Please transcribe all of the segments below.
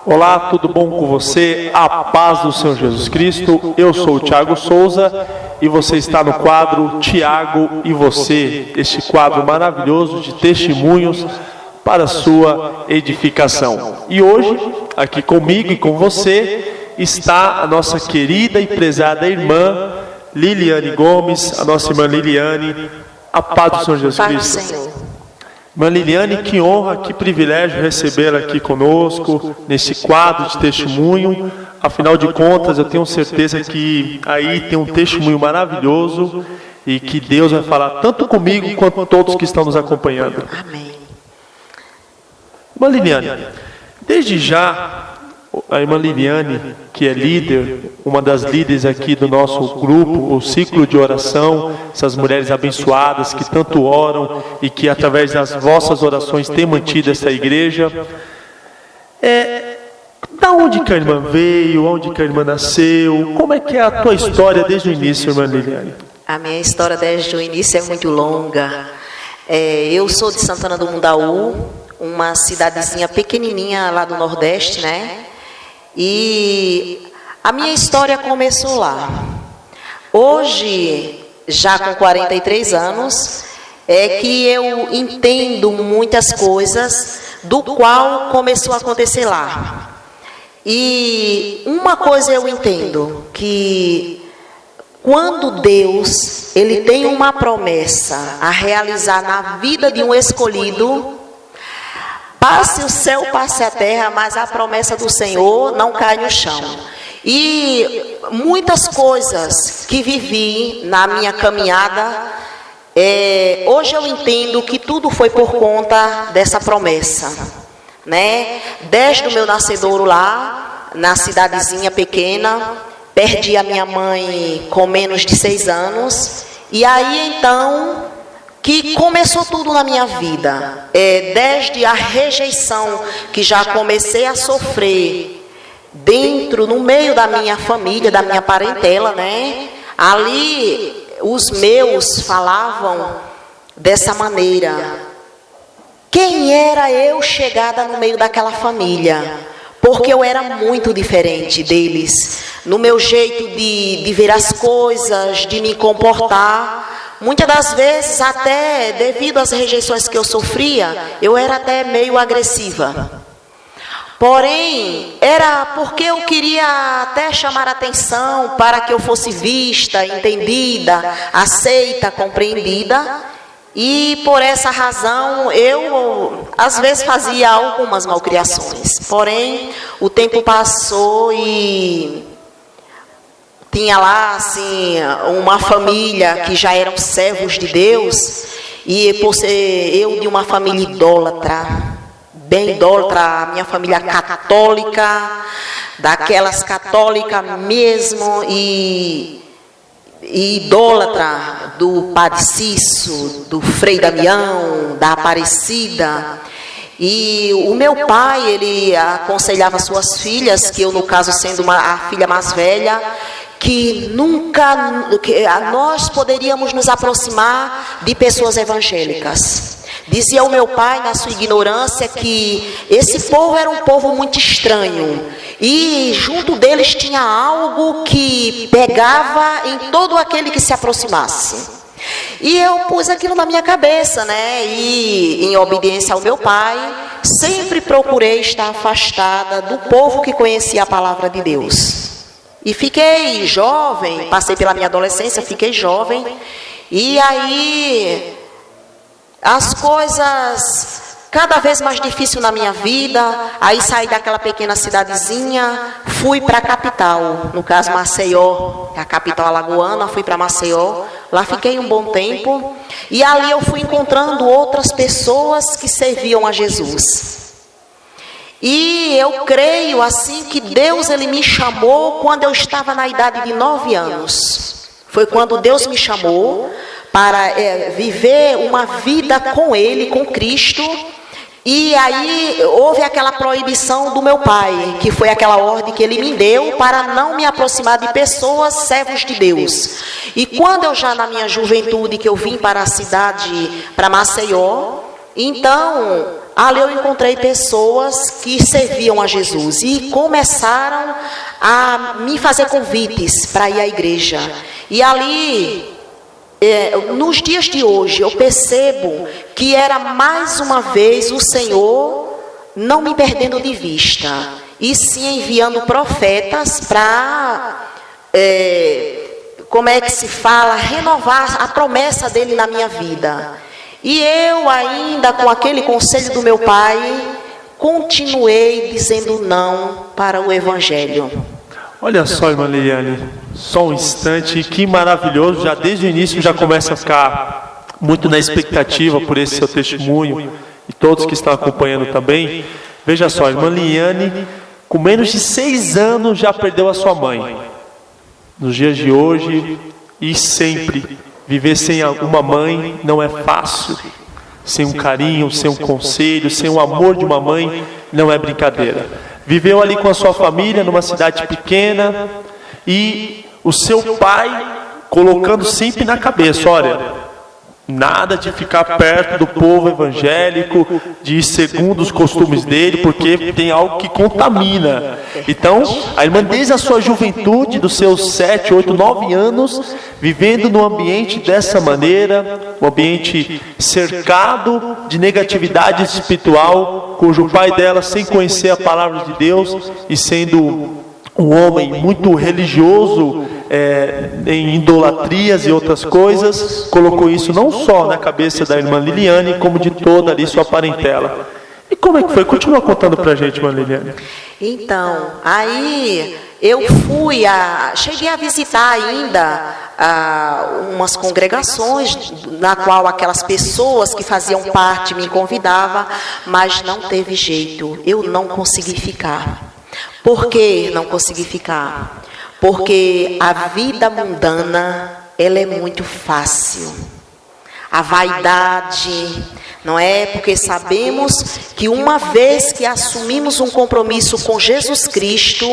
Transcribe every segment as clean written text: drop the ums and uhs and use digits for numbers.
Olá, tudo bom com você? A paz do Senhor Jesus Cristo. Eu sou o Tiago Souza e você está no quadro Tiago e Você, este quadro maravilhoso de testemunhos para a sua edificação. E hoje, aqui comigo e com você, está a nossa querida e prezada irmã Liliane Gomes, a nossa irmã Liliane. A paz do Senhor Jesus Cristo. Irmã Liliane, que honra, que privilégio recebê-la aqui conosco, nesse quadro de testemunho. Afinal de contas, eu tenho certeza que aí tem um testemunho maravilhoso e que Deus vai falar tanto comigo quanto com todos que estão nos acompanhando. Amém. Irmã Liliane, desde já, a irmã Liliane, que é líder, uma das líderes aqui do nosso grupo, o ciclo de oração, essas mulheres abençoadas que tanto oram e que através das vossas orações têm mantido essa igreja. Da onde que a irmã veio, onde que a irmã nasceu, como é que é a tua história desde o início, irmã Liliane? A minha história desde o início é muito longa. Eu sou de Santana do Mundaú, uma cidadezinha pequenininha lá do Nordeste, né? E a minha história começou lá. Hoje, já com 43 anos, é que eu entendo muitas coisas do qual começou a acontecer lá. E uma coisa eu entendo, que quando Deus, Ele tem uma promessa a realizar na vida de um escolhido, passe o céu, passe a terra, mas a promessa do Senhor não cai no chão. E muitas coisas que vivi na minha caminhada, hoje eu entendo que tudo foi por conta dessa promessa, né? Desde o meu nascedouro lá, na cidadezinha pequena, perdi a minha mãe com menos de 6 anos, e aí então que começou tudo na minha vida, desde a rejeição que já comecei a sofrer no meio da minha família, da minha parentela, né? Ali os meus falavam dessa maneira: quem era eu chegada no meio daquela família? Porque eu era muito diferente deles, no meu jeito de ver as coisas, de me comportar. Muitas das vezes, até devido às rejeições que eu sofria, eu era até meio agressiva. Porém, era porque eu queria até chamar atenção para que eu fosse vista, entendida, aceita, compreendida. E por essa razão, eu às vezes fazia algumas malcriações. Porém, o tempo passou e tinha lá, assim, uma família que já eram servos de Deus, e por ser eu de uma família idólatra, bem idólatra, minha família católica, daquelas católicas mesmo, e idólatra do Padre Cício, do Frei Damião, da Aparecida. E o meu pai, ele aconselhava suas filhas, que eu, no caso, sendo a filha mais velha, que nós poderíamos nos aproximar de pessoas evangélicas. Dizia o meu pai, na sua ignorância, que esse povo era um povo muito estranho, e junto deles tinha algo que pegava em todo aquele que se aproximasse. E eu pus aquilo na minha cabeça, né? E em obediência ao meu pai, sempre procurei estar afastada do povo que conhecia a palavra de Deus. E fiquei jovem, passei pela minha adolescência, fiquei jovem, e aí as coisas cada vez mais difíceis na minha vida. Aí saí daquela pequena cidadezinha, fui para a capital, no caso Maceió, a capital alagoana, fui para Maceió, lá fiquei um bom tempo, e ali eu fui encontrando outras pessoas que serviam a Jesus. E eu creio assim que Deus, Ele me chamou quando eu estava na idade de 9 anos. Foi quando Deus me chamou para viver uma vida com Ele, com Cristo. E aí houve aquela proibição do meu pai, que foi aquela ordem que ele me deu para não me aproximar de pessoas servos de Deus. E quando eu já na minha juventude, que eu vim para a cidade, para Maceió, então ali eu encontrei pessoas que serviam a Jesus e começaram a me fazer convites para ir à igreja. E ali, nos dias de hoje, eu percebo que era mais uma vez o Senhor não me perdendo de vista, e sim enviando profetas para, como é que se fala, renovar a promessa dele na minha vida. E eu ainda, com aquele conselho do meu pai, continuei dizendo não para o Evangelho. Olha só, irmã Liliane, só um instante, que maravilhoso, já desde o início já começa a ficar muito na expectativa por esse seu testemunho, e todos que estão acompanhando também. Veja só, irmã Liliane, com menos de 6 anos já perdeu a sua mãe. Nos dias de hoje e sempre, viver sem uma mãe não é fácil. Sem um carinho, sem um conselho, sem o amor de uma mãe, não é brincadeira. Viveu ali com a sua família, numa cidade pequena, e o seu pai colocando sempre na cabeça, olha, nada de ficar perto do povo evangélico, de ir segundo os costumes dele, porque tem algo que contamina. Então, a irmã desde a sua juventude, dos seus 7, 8, 9 anos, vivendo num ambiente dessa maneira, um ambiente cercado de negatividade espiritual, cujo pai dela, sem conhecer a palavra de Deus e sendo um homem muito religioso, em idolatrias e outras coisas, colocou isso não só na cabeça da irmã Liliane, como de toda ali sua parentela. E como é que foi? Continua contando pra gente, irmã Liliane. Então, aí eu cheguei a visitar ainda umas congregações, na qual aquelas pessoas que faziam parte me convidavam, mas não teve jeito, eu não consegui ficar. Por que não consegui ficar? Porque a vida mundana, ela é muito fácil. A vaidade, não é? Porque sabemos que uma vez que assumimos um compromisso com Jesus Cristo,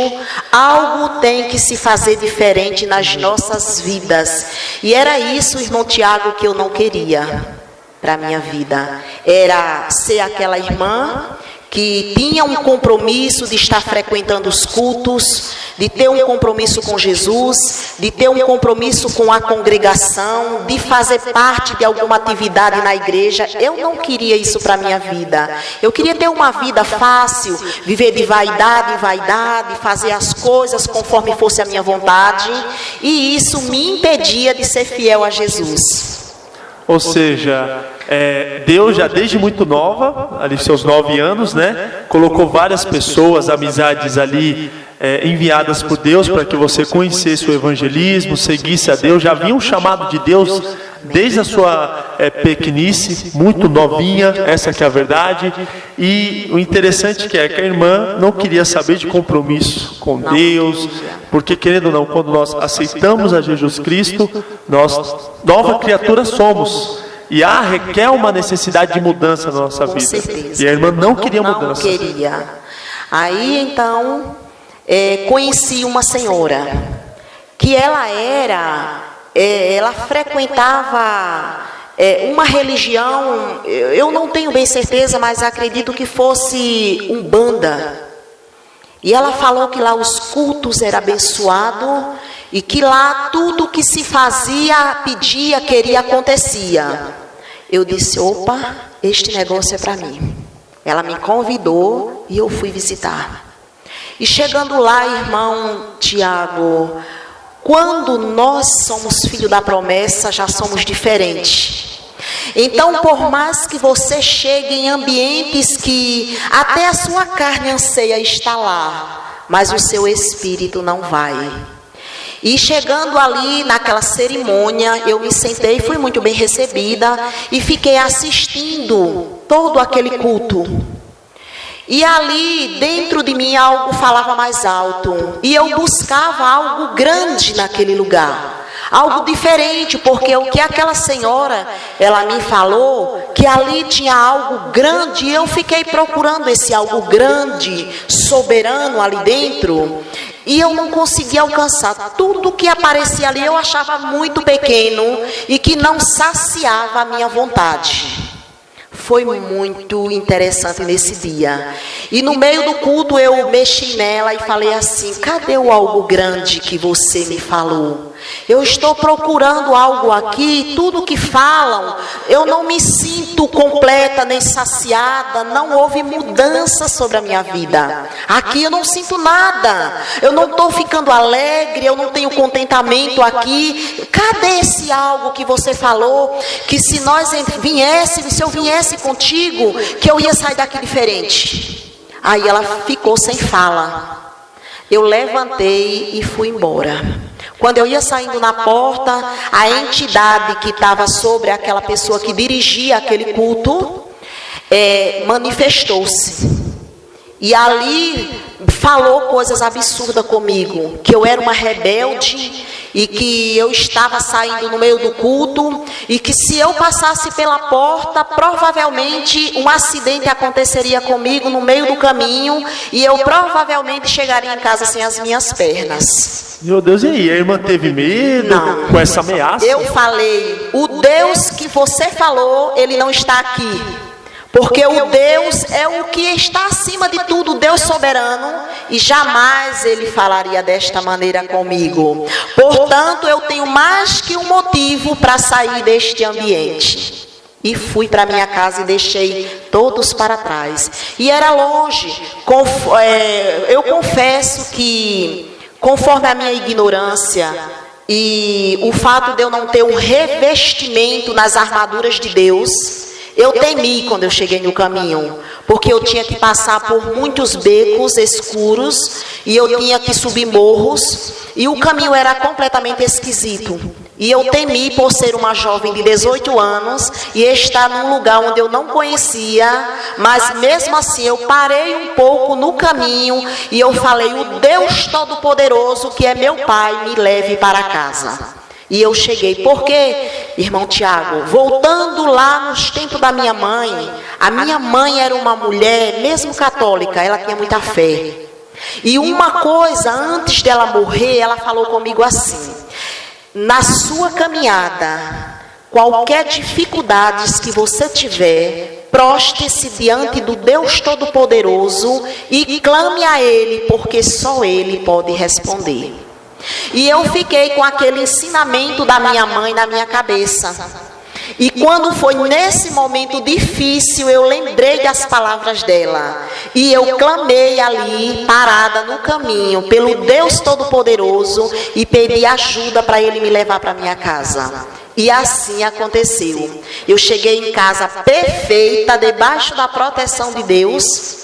algo tem que se fazer diferente nas nossas vidas. E era isso, irmão Tiago, que eu não queria para a minha vida. Era ser aquela irmã que tinha um compromisso de estar frequentando os cultos, de ter um compromisso com Jesus, de ter um compromisso com a congregação, de fazer parte de alguma atividade na igreja. Eu não queria isso para a minha vida. Eu queria ter uma vida fácil, viver de vaidade em vaidade, fazer as coisas conforme fosse a minha vontade, e isso me impedia de ser fiel a Jesus. Ou seja, Deus já desde muito nova, ali seus 9 anos, né, colocou várias pessoas, amizades ali enviadas por Deus para que você conhecesse o evangelismo, seguisse a Deus. Já havia um chamado de Deus desde a sua pequenice, muito novinha, essa que é a verdade. E o interessante é que a irmã não queria saber de compromisso com Deus, porque querendo ou não, quando nós aceitamos a Jesus Cristo, nós nova criatura somos. E requer uma necessidade de mudança na nossa vida. E a irmã não queria mudança. Não queria. Aí então, conheci uma senhora, que ela frequentava uma religião, eu não tenho bem certeza, mas acredito que fosse Umbanda. E ela falou que lá os cultos eram abençoados e que lá tudo que se fazia, pedia, queria, acontecia. Eu disse, opa, este negócio é para mim. Ela me convidou e eu fui visitar. E chegando lá, irmão Tiago, quando nós somos filhos da promessa, já somos diferentes. Então, por mais que você chegue em ambientes que até a sua carne anseia estar lá, mas o seu espírito não vai. E chegando ali naquela cerimônia, eu me sentei, fui muito bem recebida e fiquei assistindo todo aquele culto. E ali dentro de mim algo falava mais alto e eu buscava algo grande naquele lugar. Algo diferente, porque o que aquela senhora, ela me falou, que ali tinha algo grande, e eu fiquei procurando esse algo grande, soberano ali dentro, e eu não conseguia alcançar. Tudo que aparecia ali eu achava muito pequeno, e que não saciava a minha vontade. foi muito interessante nesse dia. E no meio do culto eu mexi nela e falei assim: cadê o algo grande que você me falou? Eu estou procurando algo aqui, tudo que falam, eu não me sinto completa nem saciada, não houve mudança sobre a minha vida. Aqui eu não sinto nada, eu não estou ficando alegre, eu não tenho contentamento aqui. Cadê esse algo que você falou, que se eu viesse contigo, que eu ia sair daqui diferente? Aí ela ficou sem fala. Eu levantei e fui embora. Quando eu ia saindo na porta, a entidade que estava sobre aquela pessoa que dirigia aquele culto, manifestou-se. E ali falou coisas absurdas comigo, que eu era uma rebelde e que eu estava saindo no meio do culto e que se eu passasse pela porta, provavelmente um acidente aconteceria comigo no meio do caminho e eu provavelmente chegaria em casa sem as minhas pernas. Meu Deus, e aí? A irmã teve medo com essa ameaça? Eu falei: o Deus que você falou, ele não está aqui. Porque o Deus é o que está acima de tudo, o Deus soberano, e jamais ele falaria desta maneira comigo. Portanto, eu tenho mais que um motivo para sair deste ambiente. E fui para minha casa e deixei todos para trás. E era longe. Eu confesso que, conforme a minha ignorância e o fato de eu não ter um revestimento nas armaduras de Deus, eu temi quando eu cheguei no caminho, porque eu tinha que passar por muitos becos escuros e eu tinha que subir morros e o caminho era completamente esquisito. E eu temi por ser uma jovem de 18 anos e estar num lugar onde eu não conhecia, mas mesmo assim eu parei um pouco no caminho e eu falei: o Deus Todo-Poderoso, que é meu Pai, me leve para casa. E eu cheguei, porque, irmão Tiago, voltando lá nos tempos da minha mãe, a minha mãe era uma mulher, mesmo católica, ela tinha muita fé. E uma coisa, antes dela morrer, ela falou comigo assim: na sua caminhada, qualquer dificuldades que você tiver, prostre-se diante do Deus Todo-Poderoso e clame a Ele, porque só Ele pode responder. E eu fiquei com aquele ensinamento da minha mãe na minha cabeça. E quando foi nesse momento difícil, eu lembrei das palavras dela. E eu clamei ali, parada no caminho, pelo Deus Todo-Poderoso e pedi ajuda para Ele me levar para minha casa. E assim aconteceu. Eu cheguei em casa perfeita, debaixo da proteção de Deus.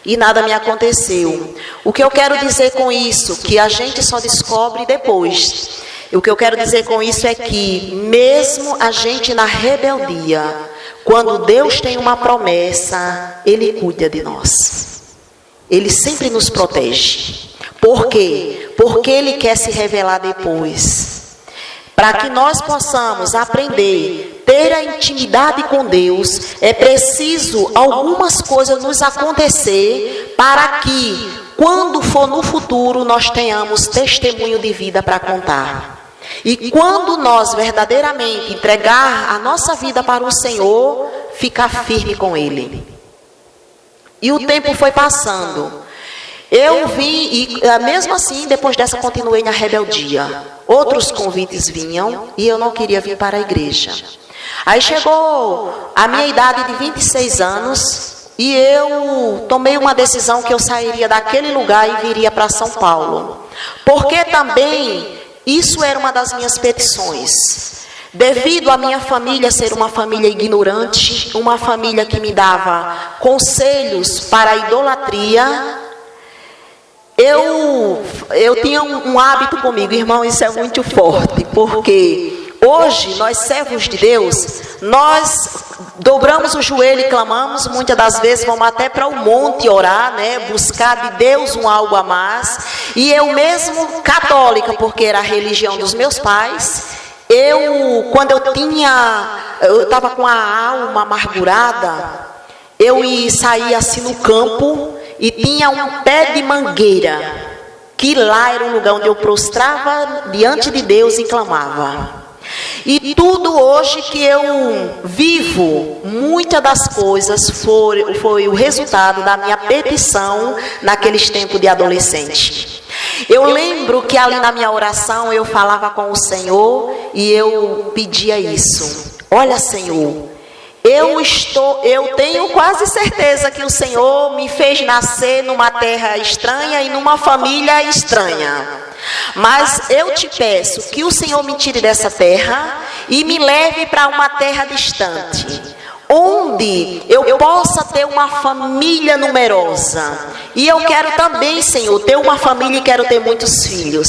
E nada me aconteceu. O que eu quero dizer com isso? Que a gente só descobre depois. O que eu quero dizer com isso é que, mesmo a gente na rebeldia, quando Deus tem uma promessa, Ele cuida de nós. Ele sempre nos protege. Por quê? Porque Ele quer se revelar depois. Para que nós possamos aprender, ter a intimidade com Deus, é preciso algumas coisas nos acontecer para que, quando for no futuro, nós tenhamos testemunho de vida para contar. E quando nós verdadeiramente entregar a nossa vida para o Senhor, ficar firme com Ele. E o tempo foi passando. Eu vim e mesmo assim, depois dessa, continuei na rebeldia. Outros convites vinham e eu não queria vir para a igreja. Aí chegou a minha idade de 26 anos e eu tomei uma decisão que eu sairia daquele lugar e viria para São Paulo. Porque também isso era uma das minhas petições. Devido a minha família ser uma família ignorante, uma família que me dava conselhos para a idolatria, eu tinha um hábito comigo, irmão, isso é muito forte, porque hoje nós servos de Deus, nós dobramos o joelho e clamamos, muitas das vezes vamos até para o monte orar, né, buscar de Deus um algo a mais. E eu mesmo católica, porque era a religião dos meus pais, quando eu estava com a alma amargurada, eu saía assim no campo e tinha um pé de mangueira, que lá era um lugar onde eu prostrava diante de Deus e clamava. E tudo hoje que eu vivo, muitas das coisas foi o resultado da minha petição naqueles tempos de adolescente. Eu lembro que ali na minha oração eu falava com o Senhor e eu pedia isso. Olha, Senhor, eu tenho quase certeza que o Senhor me fez nascer numa terra estranha e numa família estranha. Mas eu te peço que o Senhor me tire dessa terra e me leve para uma terra distante, onde eu possa ter uma família numerosa. E eu quero também, Senhor, ter uma família e quero ter muitos filhos.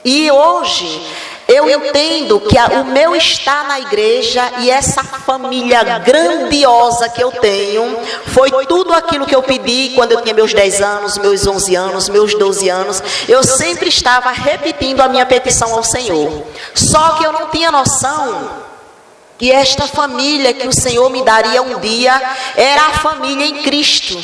E hoje eu entendo que o meu estar na igreja e essa família grandiosa que eu tenho foi tudo aquilo que eu pedi quando eu tinha meus 10 anos, meus 11 anos, meus 12 anos. Eu sempre estava repetindo a minha petição ao Senhor. Só que eu não tinha noção que esta família que o Senhor me daria um dia era a família em Cristo.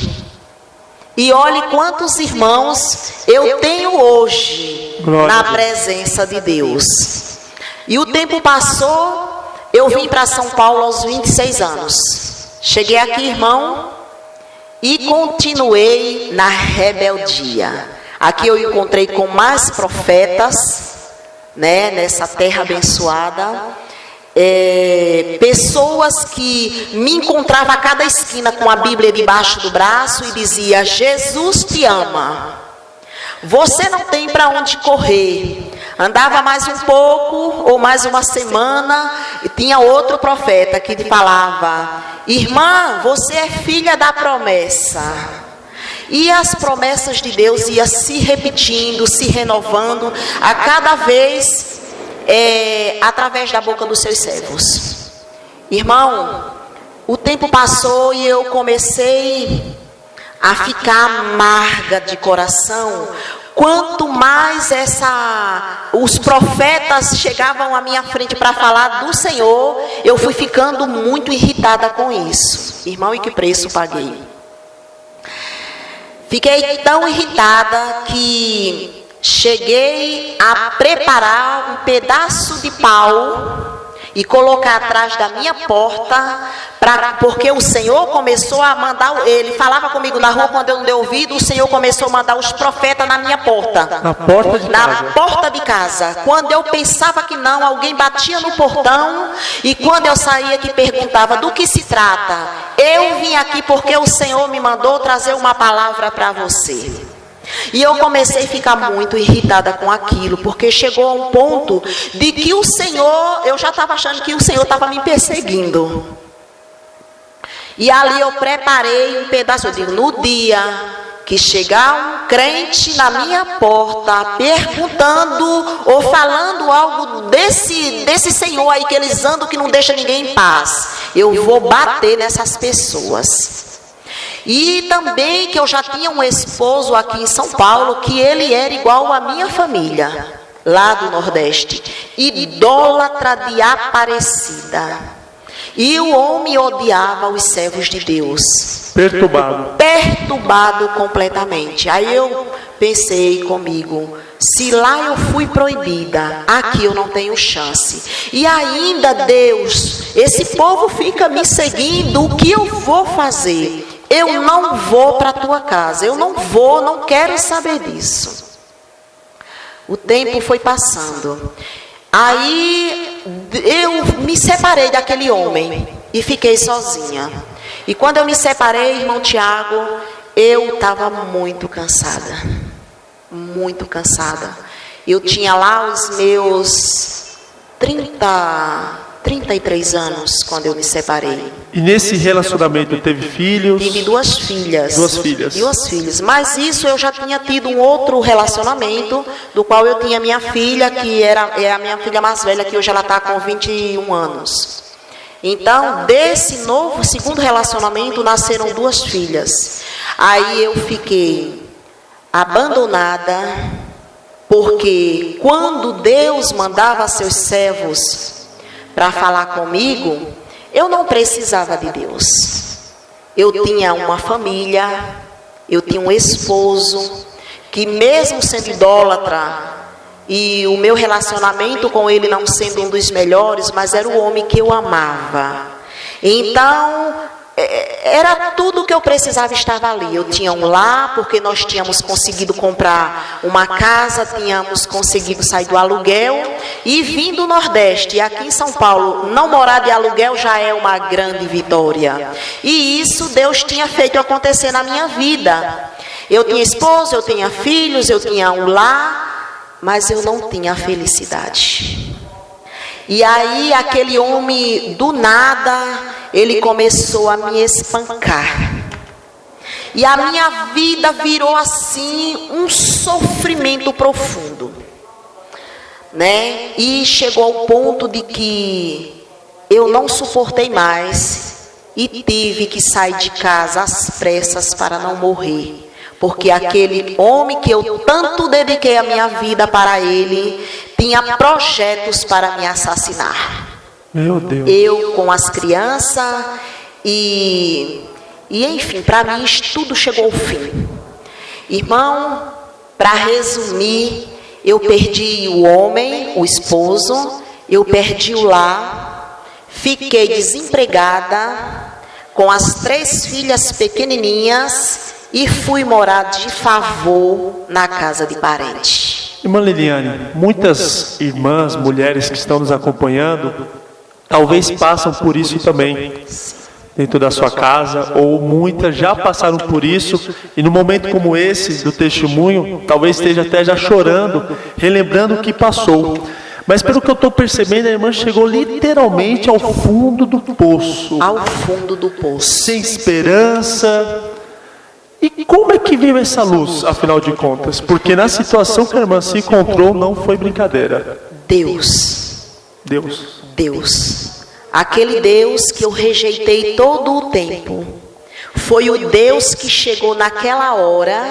E olhe quantos irmãos eu tenho hoje na presença de Deus. E o tempo passou, eu vim para São Paulo aos 26 anos. Cheguei aqui, irmão, e continuei na rebeldia. Aqui eu encontrei com mais profetas, né, nessa terra abençoada. Pessoas que me encontravam a cada esquina com a Bíblia debaixo do braço e dizia: Jesus te ama, você não tem para onde correr. Andava mais um pouco ou mais uma semana e tinha outro profeta que falava: irmã, você é filha da promessa. E as promessas de Deus iam se repetindo, se renovando a cada vez através da boca dos seus servos. Irmão, o tempo passou e eu comecei a ficar amarga de coração. Quanto mais os profetas chegavam à minha frente para falar do Senhor, eu fui ficando muito irritada com isso. Irmão, e que preço paguei? Fiquei tão irritada que cheguei a preparar um pedaço de pau e colocar atrás da minha porta, porque o Senhor começou a mandar, ele falava comigo na rua, quando eu não dei ouvido, o Senhor começou a mandar os profetas na minha porta. Na porta de casa? Na porta de casa. Quando eu pensava que não, alguém batia no portão, e quando eu saía que perguntava: do que se trata? Eu vim aqui porque o Senhor me mandou trazer uma palavra para você. E eu comecei a ficar muito irritada com aquilo, porque chegou a um ponto de que o Senhor, eu já estava achando que o Senhor estava me perseguindo. E ali eu preparei um pedaço, eu digo: no dia que chegar um crente na minha porta perguntando ou falando algo desse Senhor aí que eles andam, que não deixa ninguém em paz, eu vou bater nessas pessoas. E também que eu já tinha um esposo aqui em São Paulo, que ele era igual à minha família, lá do Nordeste, idólatra de Aparecida. E o homem odiava os servos de Deus. Perturbado completamente. Aí eu pensei comigo: se lá eu fui proibida, aqui eu não tenho chance. E ainda Deus, esse povo fica me seguindo, o que eu vou fazer? Eu não vou para a tua casa, eu não vou, não quero saber disso. O tempo foi passando. Aí eu me separei daquele homem e fiquei sozinha. E quando eu me separei, irmão Tiago, eu estava muito cansada. Muito cansada. Eu tinha lá os meus 33 anos quando eu me separei. E nesse relacionamento teve filhos? Tive 2 filhas. 2 filhas. 2 filhas. Mas isso eu já tinha tido um outro relacionamento, do qual eu tinha minha filha, que é a minha filha mais velha, que hoje ela está com 21 anos. Então, desse novo, segundo relacionamento, nasceram 2 filhas. Aí eu fiquei abandonada, porque quando Deus mandava seus servos para falar comigo, eu não precisava de Deus. Eu tinha uma família, eu tinha um esposo, que mesmo sendo idólatra, e o meu relacionamento com ele não sendo um dos melhores, mas era o homem que eu amava. Então, era tudo o que eu precisava, estava ali. Eu tinha um lar, porque nós tínhamos conseguido comprar uma casa, tínhamos conseguido sair do aluguel e vim do Nordeste. E aqui em São Paulo, não morar de aluguel já é uma grande vitória. E isso Deus tinha feito acontecer na minha vida. Eu tinha esposo, eu tinha filhos, eu tinha um lar, mas eu não tinha felicidade. E aí aquele homem, do nada, ele começou a me espancar. E a minha vida virou assim um sofrimento profundo, né? E chegou ao ponto de que eu não suportei mais e tive que sair de casa às pressas para não morrer. Porque aquele homem que eu tanto dediquei a minha vida para ele, tinha projetos para me assassinar. Meu Deus. Eu com as crianças e enfim, para mim tudo chegou ao fim. Irmão, para resumir, eu perdi o homem, o esposo, eu perdi o lar, fiquei desempregada, com as 3 filhas pequenininhas, e fui morar de favor na casa de parente. Irmã Liliane, muitas irmãs, mulheres que estão nos acompanhando, talvez passam por isso também, dentro da sua casa, ou muitas já passaram por isso, e no momento como esse, do testemunho, talvez esteja até já chorando, relembrando o que passou. Mas pelo que eu estou percebendo, a irmã chegou literalmente ao fundo do poço. Ao fundo do poço. Sem esperança. E como é que veio essa luz, afinal de contas? Porque na situação que a irmã se encontrou, não foi brincadeira. Deus. Deus. Aquele Deus que eu rejeitei todo o tempo. Foi o Deus que chegou naquela hora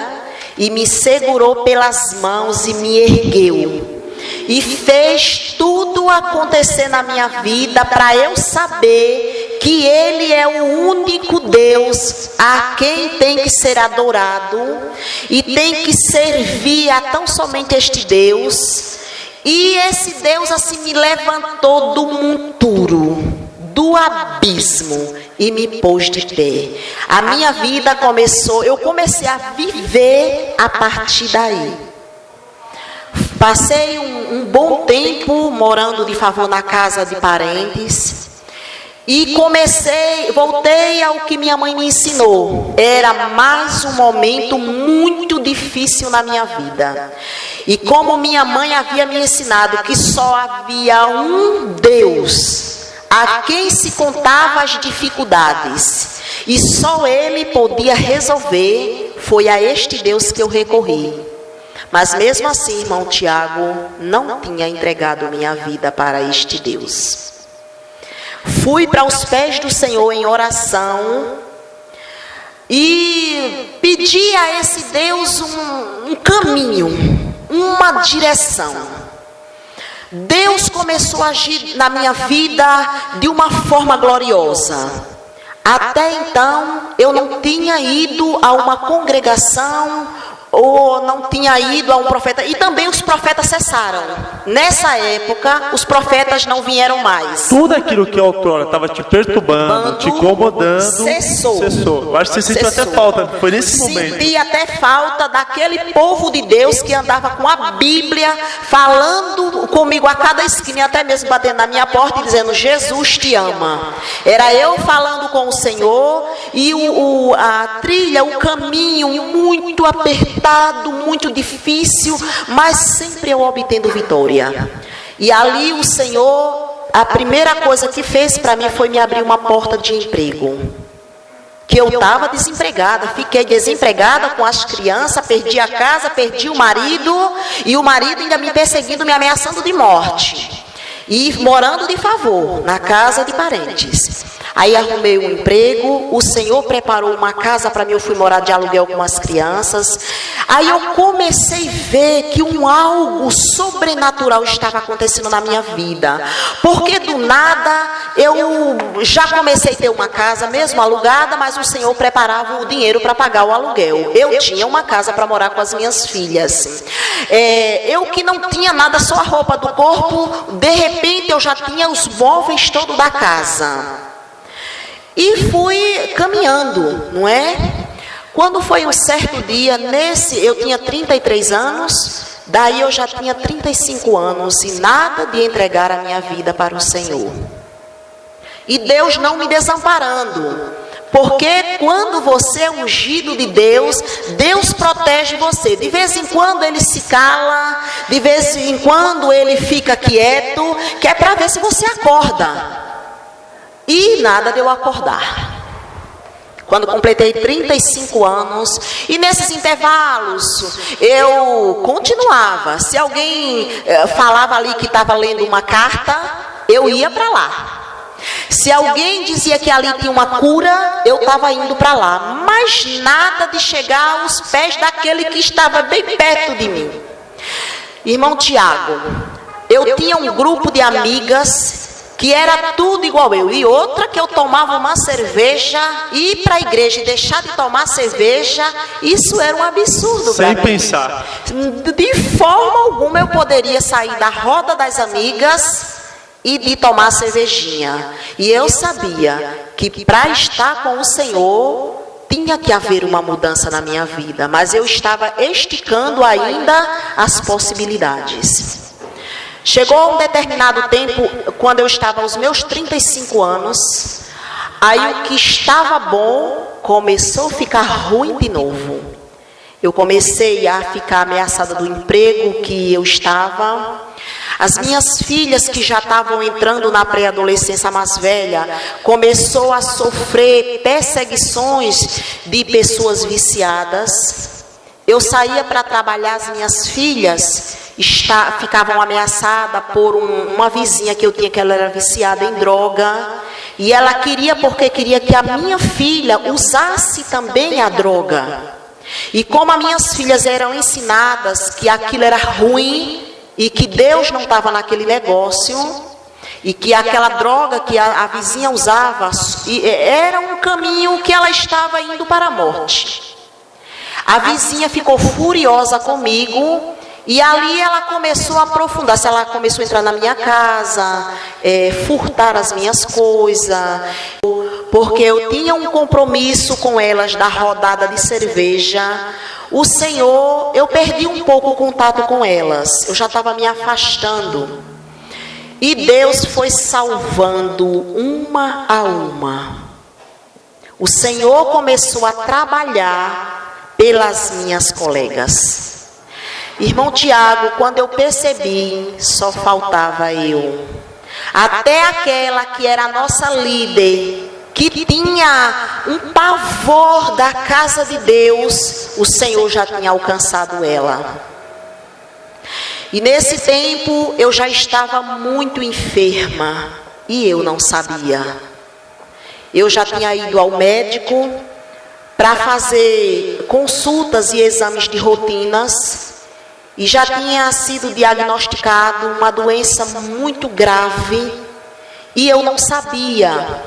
e me segurou pelas mãos e me ergueu. E fez tudo acontecer na minha vida para eu saber que Ele é o único Deus a quem tem que ser adorado e tem que servir a tão somente este Deus. E esse Deus assim me levantou do monturo, do abismo e me pôs de pé. A minha vida começou, eu comecei a viver a partir daí. Passei um bom tempo morando de favor na casa de parentes e voltei ao que minha mãe me ensinou. Era mais um momento muito difícil na minha vida. E como minha mãe havia me ensinado que só havia um Deus a quem se contava as dificuldades e só Ele podia resolver, foi a este Deus que eu recorri. Mas mesmo assim, irmão Tiago, não tinha entregado minha vida para este Deus. Fui para os pés do Senhor em oração e pedi a esse Deus um caminho, uma direção. Deus começou a agir na minha vida de uma forma gloriosa. Até então, eu não tinha ido a uma congregação ou não tinha ido a um profeta, e também os profetas cessaram. Nessa época, os profetas não vieram mais. Tudo aquilo que a outrora estava te perturbando, te incomodando, cessou. Eu acho que você sentiu até falta, foi nesse momento. Senti até falta daquele povo de Deus que andava com a Bíblia, falando comigo a cada esquina, e até mesmo batendo na minha porta e dizendo, Jesus te ama. Era eu falando com o Senhor, e a trilha, o caminho muito apertado, muito difícil, mas sempre eu obtendo vitória. E ali o Senhor, a primeira coisa que fez para mim foi me abrir uma porta de emprego. Que eu estava desempregada, fiquei desempregada com as crianças, perdi a casa, perdi o marido, e o marido ainda me perseguindo, me ameaçando de morte. E morando de favor, na casa de parentes. Aí arrumei um emprego, o Senhor preparou uma casa para mim, eu fui morar de aluguel com as crianças. Aí eu comecei a ver que algo sobrenatural estava acontecendo na minha vida. Porque do nada eu já comecei a ter uma casa mesmo alugada, mas o Senhor preparava o dinheiro para pagar o aluguel. Eu tinha uma casa para morar com as minhas filhas. Eu que não tinha nada, só a roupa do corpo, de repente eu já tinha os móveis todos da casa. E fui caminhando, não é? Quando foi um certo dia, eu tinha 33 anos, daí eu já tinha 35 anos e nada de entregar a minha vida para o Senhor. E Deus não me desamparando, porque quando você é ungido de Deus, Deus protege você. De vez em quando Ele se cala, de vez em quando Ele fica quieto, que é para ver se você acorda. E nada de eu acordar. Quando completei 35 anos, e nesses intervalos, eu continuava. Se alguém falava ali que estava lendo uma carta, eu ia para lá. Se alguém dizia que ali tinha uma cura, eu estava indo para lá. Mas nada de chegar aos pés daquele que estava bem perto de mim. Irmão Tiago, eu tinha um grupo de amigas que era tudo igual eu. E outra que eu tomava uma cerveja, ir para a igreja e deixar de tomar cerveja, isso era um absurdo. Sem pensar. De forma alguma eu poderia sair da roda das amigas e de tomar cervejinha. E eu sabia que para estar com o Senhor tinha que haver uma mudança na minha vida, mas eu estava esticando ainda as possibilidades. Chegou um determinado tempo, quando eu estava aos meus 35 anos, aí o que estava bom começou a ficar ruim de novo. Eu comecei a ficar ameaçada do emprego que eu estava. As minhas filhas, que já estavam entrando na pré-adolescência mais velha, começou a sofrer perseguições de pessoas viciadas. Eu saía para trabalhar, as minhas filhas ficavam ameaçadas por uma vizinha que eu tinha, que ela era viciada em droga. E ela queria que a minha filha usasse também a droga. E como as minhas filhas eram ensinadas que aquilo era ruim e que Deus não estava naquele negócio, e que aquela droga que a vizinha usava era um caminho que ela estava indo para a morte. A vizinha ficou furiosa comigo. E ali ela começou a aprofundar-se, ela começou a entrar na minha casa, furtar as minhas coisas, porque eu tinha um compromisso com elas da rodada de cerveja. O Senhor, eu perdi um pouco o contato com elas, eu já estava me afastando. E Deus foi salvando uma a uma. O Senhor começou a trabalhar pelas minhas colegas. Irmão Tiago, quando eu percebi, só faltava eu. Até aquela que era a nossa líder, que tinha um pavor da casa de Deus, o Senhor já tinha alcançado ela. E nesse tempo eu já estava muito enferma e eu não sabia. Eu já tinha ido ao médico para fazer consultas e exames de rotinas. E já tinha sido diagnosticado uma doença muito grave. E eu não sabia.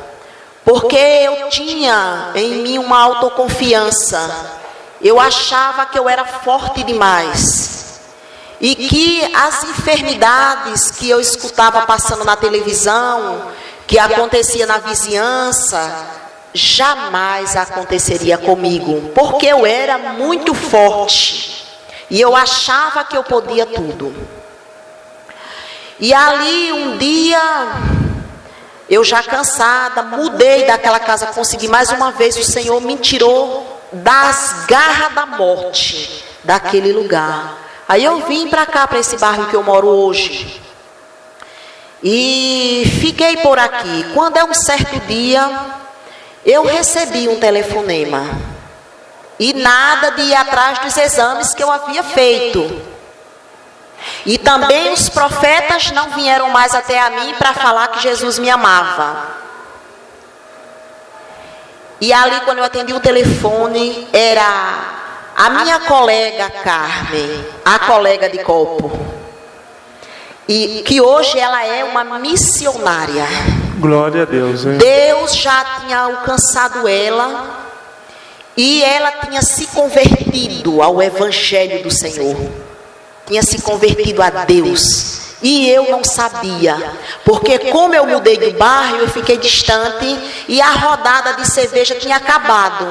Porque eu tinha em mim uma autoconfiança. Eu achava que eu era forte demais. E que as enfermidades que eu escutava passando na televisão, que acontecia na vizinhança, jamais aconteceria comigo. Porque eu era muito forte. E eu achava que eu podia tudo. E ali um dia, eu já cansada, mudei daquela casa, consegui mais uma vez, o Senhor me tirou das garras da morte, daquele lugar. Aí eu vim para cá, para esse bairro que eu moro hoje. E fiquei por aqui. Quando é um certo dia, eu recebi um telefonema. E nada de ir atrás dos exames que eu havia feito. E também os profetas não vieram mais até a mim para falar que Jesus me amava. E ali, quando eu atendi o telefone, era a minha colega Carmen, a colega de copo. E que hoje ela é uma missionária. Glória a Deus, hein? Deus já tinha alcançado ela e ela tinha se convertido ao Evangelho do Senhor. Tinha se convertido a Deus. E eu não sabia, porque como eu mudei do bairro, eu fiquei distante e a rodada de cerveja tinha acabado.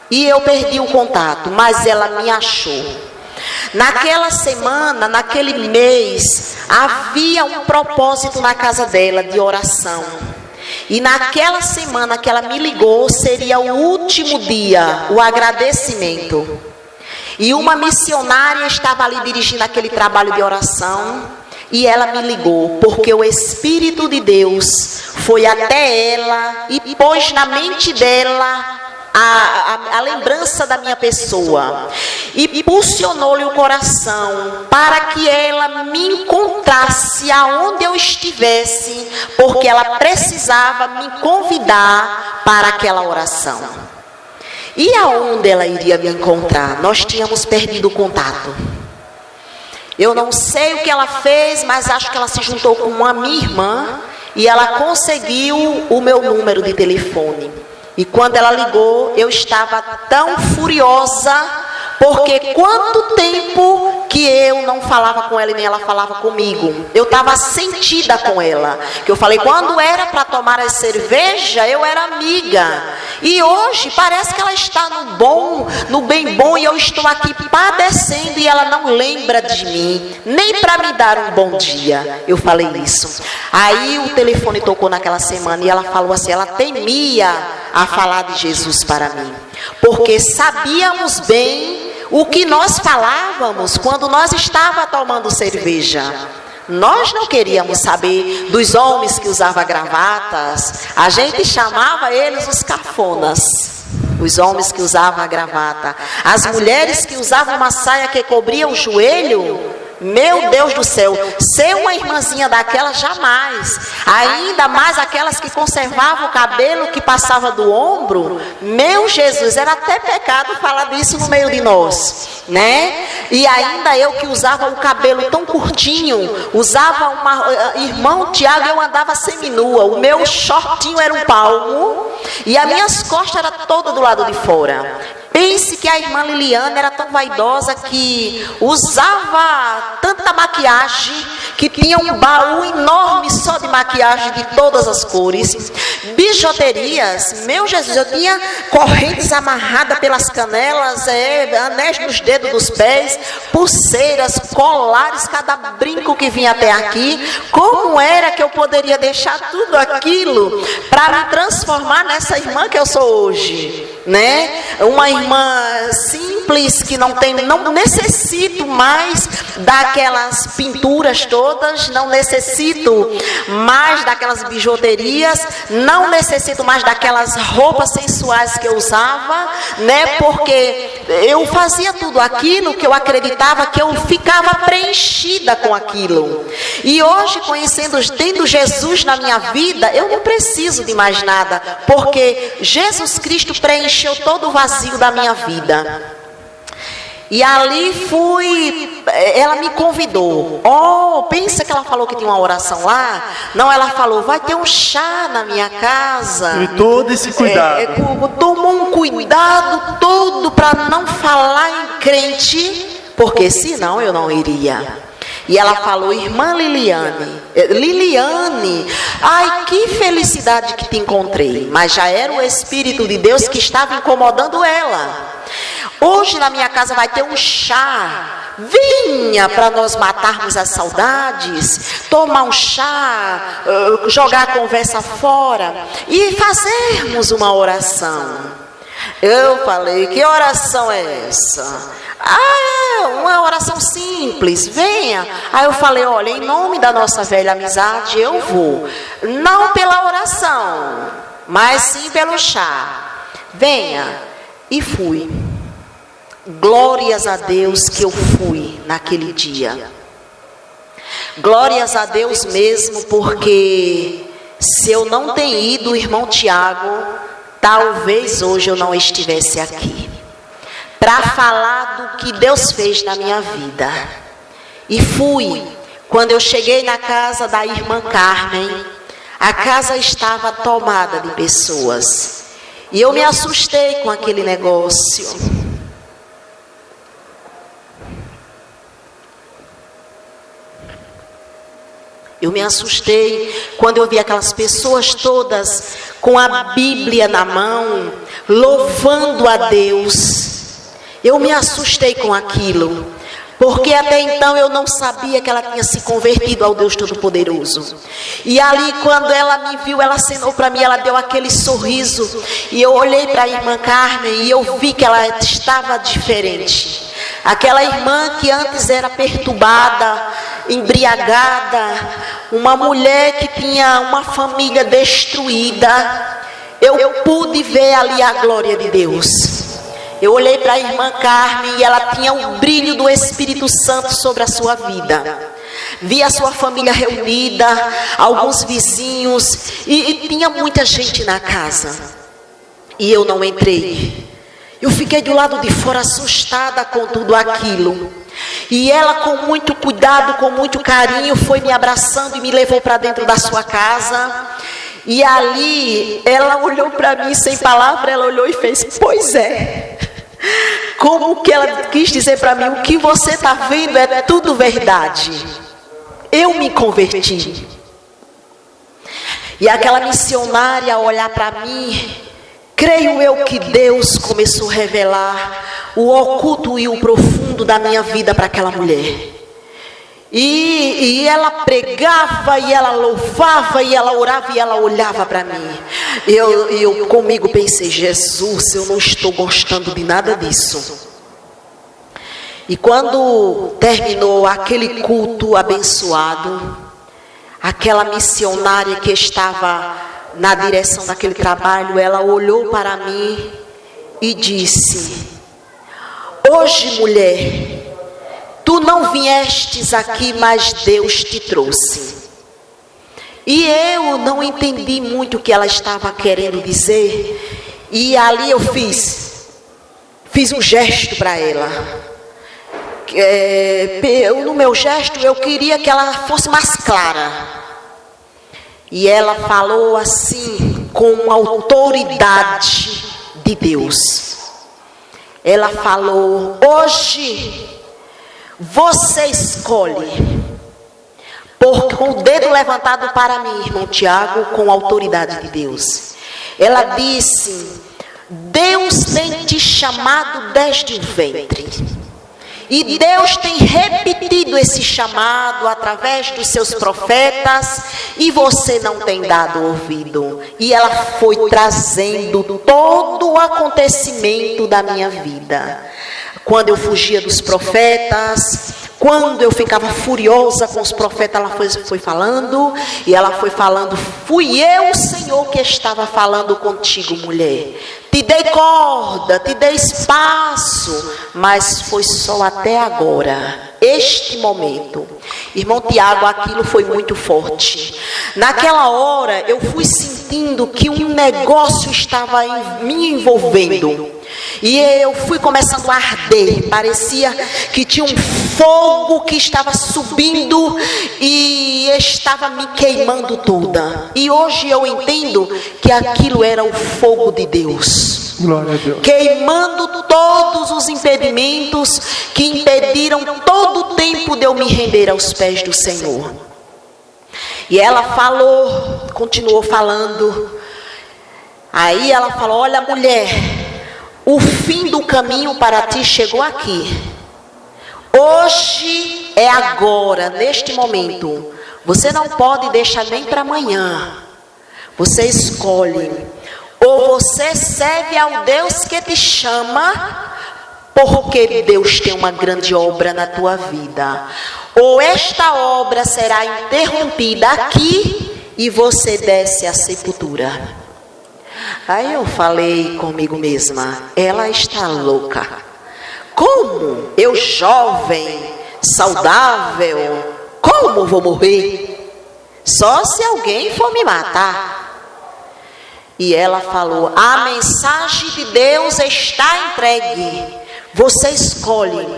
E eu perdi o contato, mas ela me achou. Naquela semana, naquele mês, havia um propósito na casa dela de oração. E naquela semana que ela me ligou, seria o último dia, o agradecimento. E uma missionária estava ali dirigindo aquele trabalho de oração. E ela me ligou, porque o Espírito de Deus foi até ela e pôs na mente dela a lembrança da minha pessoa. E impulsionou-lhe o coração para que ela me encontrasse aonde eu estivesse, porque ela precisava me convidar para aquela oração. E aonde ela iria me encontrar? Nós tínhamos perdido o contato. Eu não sei o que ela fez, mas acho que ela se juntou com uma minha irmã e ela conseguiu o meu número de telefone. E quando ela ligou, eu estava tão furiosa, porque quanto tempo que eu não falava com ela e nem ela falava comigo. Eu estava sentida com ela. Que eu falei, quando era para tomar a cerveja, eu era amiga. E hoje parece que ela está no bem bom, e eu estou aqui padecendo e ela não lembra de mim, nem para me dar um bom dia. Eu falei isso. Aí o telefone tocou naquela semana e ela falou assim, ela temia a falar de Jesus para mim, porque sabíamos bem o que nós falávamos quando nós estávamos tomando cerveja. Nós não queríamos saber dos homens que usavam gravatas. A gente chamava eles os cafonas. Os homens que usavam a gravata. As mulheres que usavam uma saia que cobria o joelho. Meu Deus do céu, ser uma irmãzinha daquela jamais. Ainda mais aquelas que conservavam o cabelo que passava do ombro. Meu Jesus, era até pecado falar disso no meio de nós, né? E ainda eu que usava o cabelo tão curtinho, usava irmão Tiago, eu andava seminua. O meu shortinho era um palmo e as minhas costas eram todas do lado de fora. Pense que a irmã Liliana era tão vaidosa que usava tanta maquiagem, que tinha um baú enorme só de maquiagem de todas as cores. Bijuterias, meu Jesus, eu tinha correntes amarradas pelas canelas, anéis nos dedos dos pés, pulseiras, colares, cada brinco que vinha até aqui. Como era que eu poderia deixar tudo aquilo para me transformar nessa irmã que eu sou hoje, né? Uma irmã simples, que não necessito mais daquelas pinturas todas, não necessito mais daquelas bijuterias, não necessito mais daquelas roupas sensuais que eu usava, né? Porque eu fazia tudo aquilo que eu acreditava que eu ficava preenchida com aquilo. E hoje, tendo Jesus na minha vida, eu não preciso de mais nada, porque Jesus Cristo preencheu todo o vazio da minha vida. E ali ela me convidou. Pensa que ela falou que tinha uma oração lá? Não, ela falou, vai ter um chá na minha casa. E todo esse cuidado. Tomou um cuidado todo para não falar em crente, porque senão eu não iria. E ela falou, irmã Liliane, ai, que felicidade que te encontrei. Mas já era o Espírito de Deus que estava incomodando ela. Hoje na minha casa vai ter um chá. Venha para nós matarmos as saudades, tomar um chá, jogar a conversa fora e fazermos uma oração. Eu falei, que oração é essa? Uma oração simples, venha. Aí eu falei, olha, em nome da nossa velha amizade, eu vou. Não pela oração, mas sim pelo chá. Venha. E fui. Glórias a Deus que eu fui naquele dia. Glórias a Deus mesmo, porque se eu não tenho ido, o irmão Tiago talvez hoje eu não estivesse aqui para falar do que Deus fez na minha vida. E fui, quando eu cheguei na casa da irmã Carmen, a casa estava tomada de pessoas. E eu me assustei com aquele negócio. Eu me assustei quando eu vi aquelas pessoas todas com a Bíblia na mão, louvando a Deus. Eu me assustei com aquilo, porque até então eu não sabia que ela tinha se convertido ao Deus Todo-Poderoso. E ali, quando ela me viu, ela acenou para mim, ela deu aquele sorriso. E eu olhei para a irmã Carmen e eu vi que ela estava diferente. Aquela irmã que antes era perturbada, embriagada, uma mulher que tinha uma família destruída, eu pude ver ali a glória de Deus. Eu olhei para a irmã Carmen e ela tinha o brilho do Espírito Santo sobre a sua vida. Vi a sua família reunida, alguns vizinhos, e tinha muita gente na casa. E eu não entrei. Eu fiquei do lado de fora assustada com tudo aquilo. E ela, com muito cuidado, com muito carinho, foi me abraçando e me levou para dentro da sua casa. E ali, ela olhou para mim sem palavra, ela olhou e fez: pois é. Como que ela quis dizer para mim: o que você está vendo é tudo verdade. Eu me converti. E aquela missionária a olhar para mim, creio eu que Deus começou a revelar o oculto e o profundo da minha vida para aquela mulher. E ela pregava, e ela louvava, e ela orava, e ela olhava para mim. Eu comigo pensei: Jesus, eu não estou gostando de nada disso. E quando terminou aquele culto abençoado, aquela missionária que estava na direção daquele trabalho, ela olhou para mim e disse: hoje, mulher, tu não viestes aqui, mas Deus te trouxe. E eu não entendi muito o que ela estava querendo dizer. E ali eu fiz um gesto para ela. No meu gesto eu queria que ela fosse mais clara. E ela falou assim, com autoridade de Deus. Ela falou: hoje você escolhe. Com o dedo levantado para mim, irmão Tiago, com a autoridade de Deus. Ela disse: Deus tem te chamado desde o ventre. E Deus tem repetido esse chamado através dos seus profetas, e você não tem dado ouvido. E ela foi trazendo todo o acontecimento da minha vida. Quando eu fugia dos profetas, quando eu ficava furiosa com os profetas, ela foi falando, e ela foi falando: fui eu, Senhor, que estava falando contigo, mulher. Te dei corda, te dei espaço, mas foi só até agora, este momento. Irmão Tiago, aquilo foi muito forte. Naquela hora, eu fui sentindo que um negócio estava me envolvendo. E eu fui começando a arder. Parecia que tinha um fogo que estava subindo e estava me queimando toda. E hoje eu entendo que aquilo era o fogo de Deus. Glória a Deus. Queimando todos os impedimentos que impediram todo o tempo de eu me render aos pés do Senhor. E ela falou, continuou falando. Aí ela falou: olha, mulher, o fim do caminho para ti chegou aqui. Hoje é agora, neste momento. Você não pode deixar nem para amanhã. Você escolhe. Ou você serve ao Deus que te chama, porque Deus tem uma grande obra na tua vida. Ou esta obra será interrompida aqui e você desce à sepultura. Aí eu falei comigo mesma: ela está louca. Como? Eu jovem, saudável, como vou morrer? Só se alguém for me matar. E ela falou: a mensagem de Deus está entregue. Você escolhe,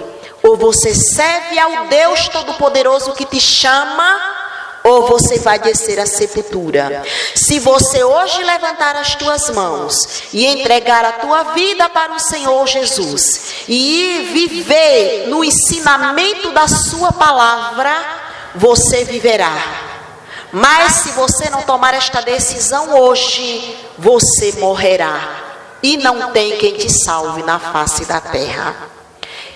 ou você serve ao Deus Todo-Poderoso que te chama, ou você vai descer à sepultura. Se você hoje levantar as tuas mãos e entregar a tua vida para o Senhor Jesus e viver no ensinamento da sua palavra, você viverá. Mas se você não tomar esta decisão hoje, você morrerá. E não tem quem te salve na face da terra.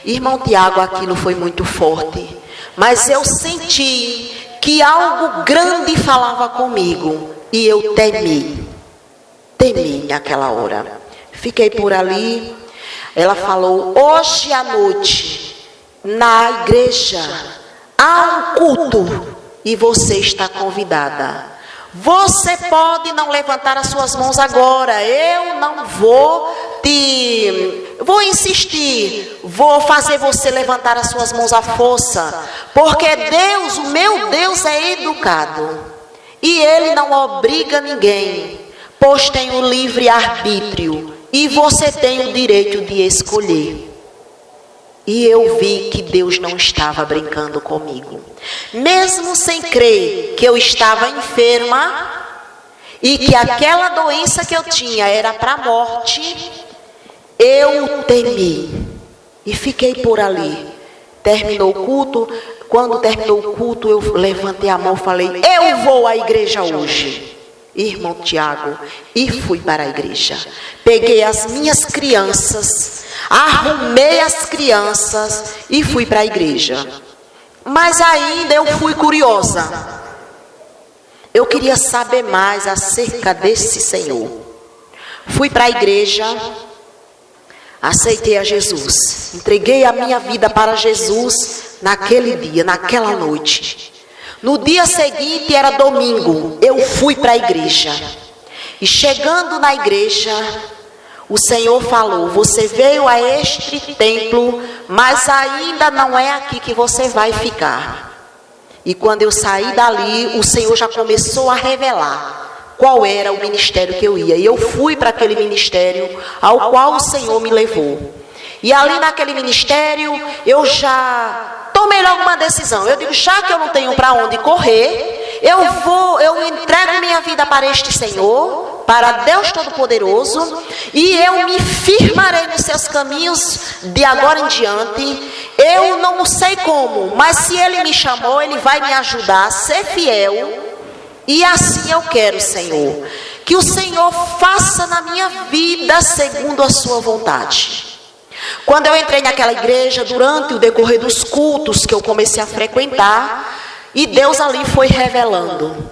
Irmão Tiago, aquilo foi muito forte. Mas eu senti que algo grande falava comigo. E eu temi naquela hora. Fiquei por ali. Ela falou: hoje à noite, na igreja, há um culto e você está convidada. Você pode não levantar as suas mãos agora. Eu não vou insistir. Vou fazer você levantar as suas mãos à força. Porque Deus, o meu Deus, é educado. E Ele não obriga ninguém. Pois tem o livre arbítrio. E você tem o direito de escolher. E eu vi que Deus não estava brincando comigo. Mesmo sem crer que eu estava enferma e que aquela doença que eu tinha era para a morte, eu temi e fiquei por ali. Terminou o culto. Quando terminou o culto, eu levantei a mão e falei: eu vou à igreja hoje, irmão Tiago. E fui para a igreja. Peguei as minhas crianças, arrumei as crianças e fui para a igreja. Mas ainda eu fui curiosa. Eu queria saber mais acerca desse Senhor. Fui para a igreja, aceitei a Jesus. Entreguei a minha vida para Jesus naquele dia, naquela noite. No dia seguinte, era domingo, eu fui para a igreja. E chegando na igreja, o Senhor falou: você veio a este templo, mas ainda não é aqui que você vai ficar. E quando eu saí dali, o Senhor já começou a revelar qual era o ministério que eu ia. E eu fui para aquele ministério ao qual o Senhor me levou. E ali naquele ministério, eu já tomei logo uma decisão. Eu digo: já que eu não tenho para onde correr, eu entrego minha vida para este Senhor, para Deus Todo-Poderoso, e eu me firmarei nos seus caminhos de agora em diante. Eu não sei como, mas se Ele me chamou, Ele vai me ajudar a ser fiel. E assim eu quero, Senhor, que o Senhor faça na minha vida segundo a sua vontade. Quando eu entrei naquela igreja, durante o decorrer dos cultos que eu comecei a frequentar, e Deus ali foi revelando.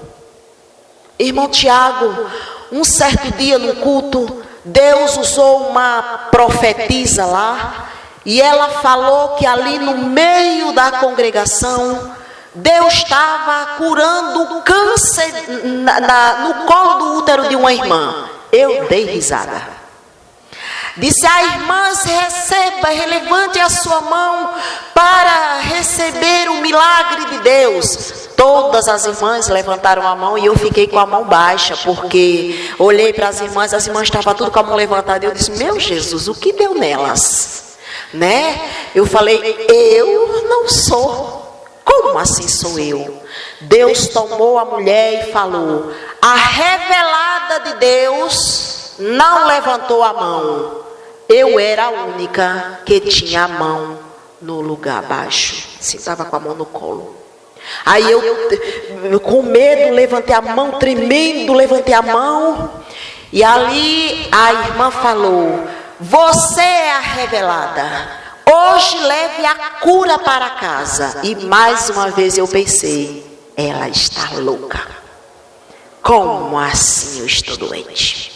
Irmão Tiago, um certo dia no culto, Deus usou uma profetisa lá, e ela falou que ali no meio da congregação, Deus estava curando o câncer no colo do útero de uma irmã. Eu dei risada. Disse: a irmãs, receba, levante a sua mão para receber o milagre de Deus. Todas as irmãs levantaram a mão e eu fiquei com a mão baixa, porque olhei para as irmãs estavam tudo com a mão levantada. Eu disse: meu Jesus, o que deu nelas? Né? Eu falei: eu não sou. Como assim sou eu? Deus tomou a mulher e falou: a revelada de Deus não levantou a mão. Eu era a única que tinha a mão no lugar baixo. Estava com a mão no colo. Aí eu com medo, levantei a mão, tremendo, levantei a mão. E ali a irmã falou: você é a revelada. Hoje leve a cura para casa. E mais uma vez eu pensei: ela está louca. Como assim eu estou doente?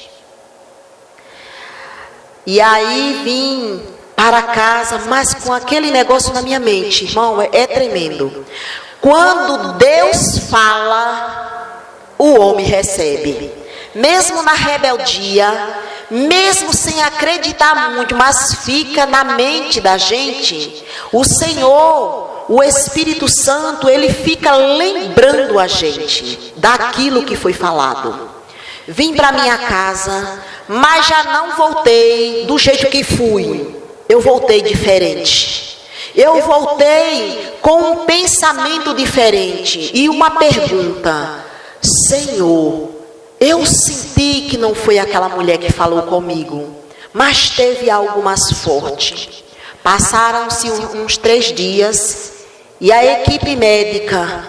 E aí vim para casa, mas com aquele negócio na minha mente. Irmão, é tremendo. Quando Deus fala, o homem recebe. Mesmo na rebeldia, mesmo sem acreditar muito, mas fica na mente da gente. O Senhor, o Espírito Santo, Ele fica lembrando a gente daquilo que foi falado. vim para minha casa, mas já não voltei do jeito que fui. Eu voltei diferente. Eu voltei com um pensamento diferente e uma pergunta: Senhor, eu senti que não foi aquela mulher que falou comigo, mas teve algo mais forte. Passaram-se uns 3 dias e a equipe médica,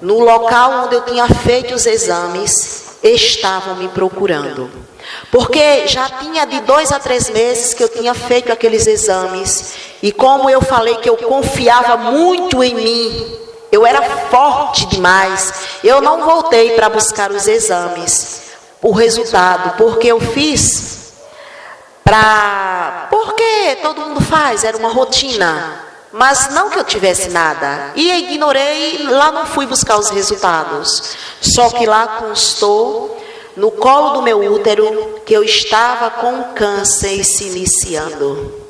no local onde eu tinha feito os exames, estavam me procurando. Porque já tinha de 2 a 3 meses que eu tinha feito aqueles exames. E como eu falei que eu confiava muito em mim, eu era forte demais, eu não voltei para buscar os exames, o resultado, porque eu fiz porque todo mundo faz, era uma rotina. Mas não que eu tivesse nada. E ignorei, lá não fui buscar os resultados. Só que lá constou, no colo do meu útero, que eu estava com câncer se iniciando.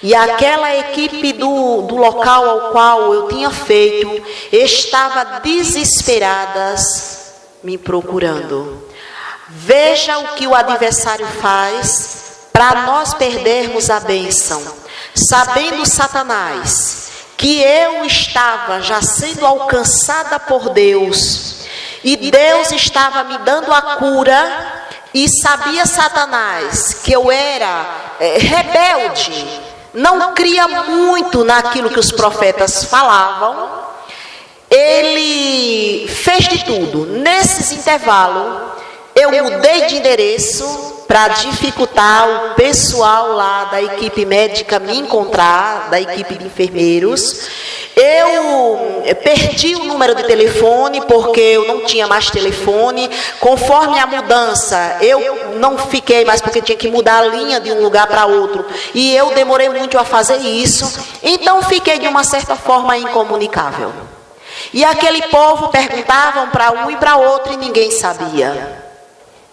E aquela equipe do local ao qual eu tinha feito, estava desesperadas me procurando. Veja o que o adversário faz para nós perdermos a bênção. Sabendo Satanás que eu estava já sendo alcançada por Deus, e Deus estava me dando a cura, e sabia Satanás que eu era rebelde, não cria muito naquilo que os profetas falavam, ele fez de tudo. Nesses intervalos, eu mudei de endereço para dificultar o pessoal lá da equipe médica me encontrar, da equipe de enfermeiros. Eu perdi o número de telefone, porque eu não tinha mais telefone. Conforme a mudança, eu não fiquei mais, porque tinha que mudar a linha de um lugar para outro. E eu demorei muito a fazer isso. Então, fiquei de uma certa forma incomunicável. E aquele povo perguntavam para um e para outro e ninguém sabia.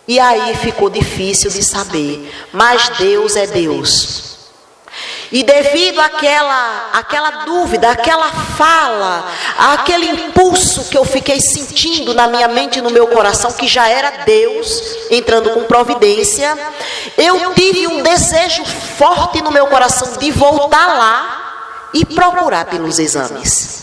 E aí ficou difícil de saber, mas Deus é Deus. E devido àquela dúvida, àquela fala, àquele impulso que eu fiquei sentindo na minha mente e no meu coração, que já era Deus entrando com providência, eu tive um desejo forte no meu coração de voltar lá e procurar pelos exames.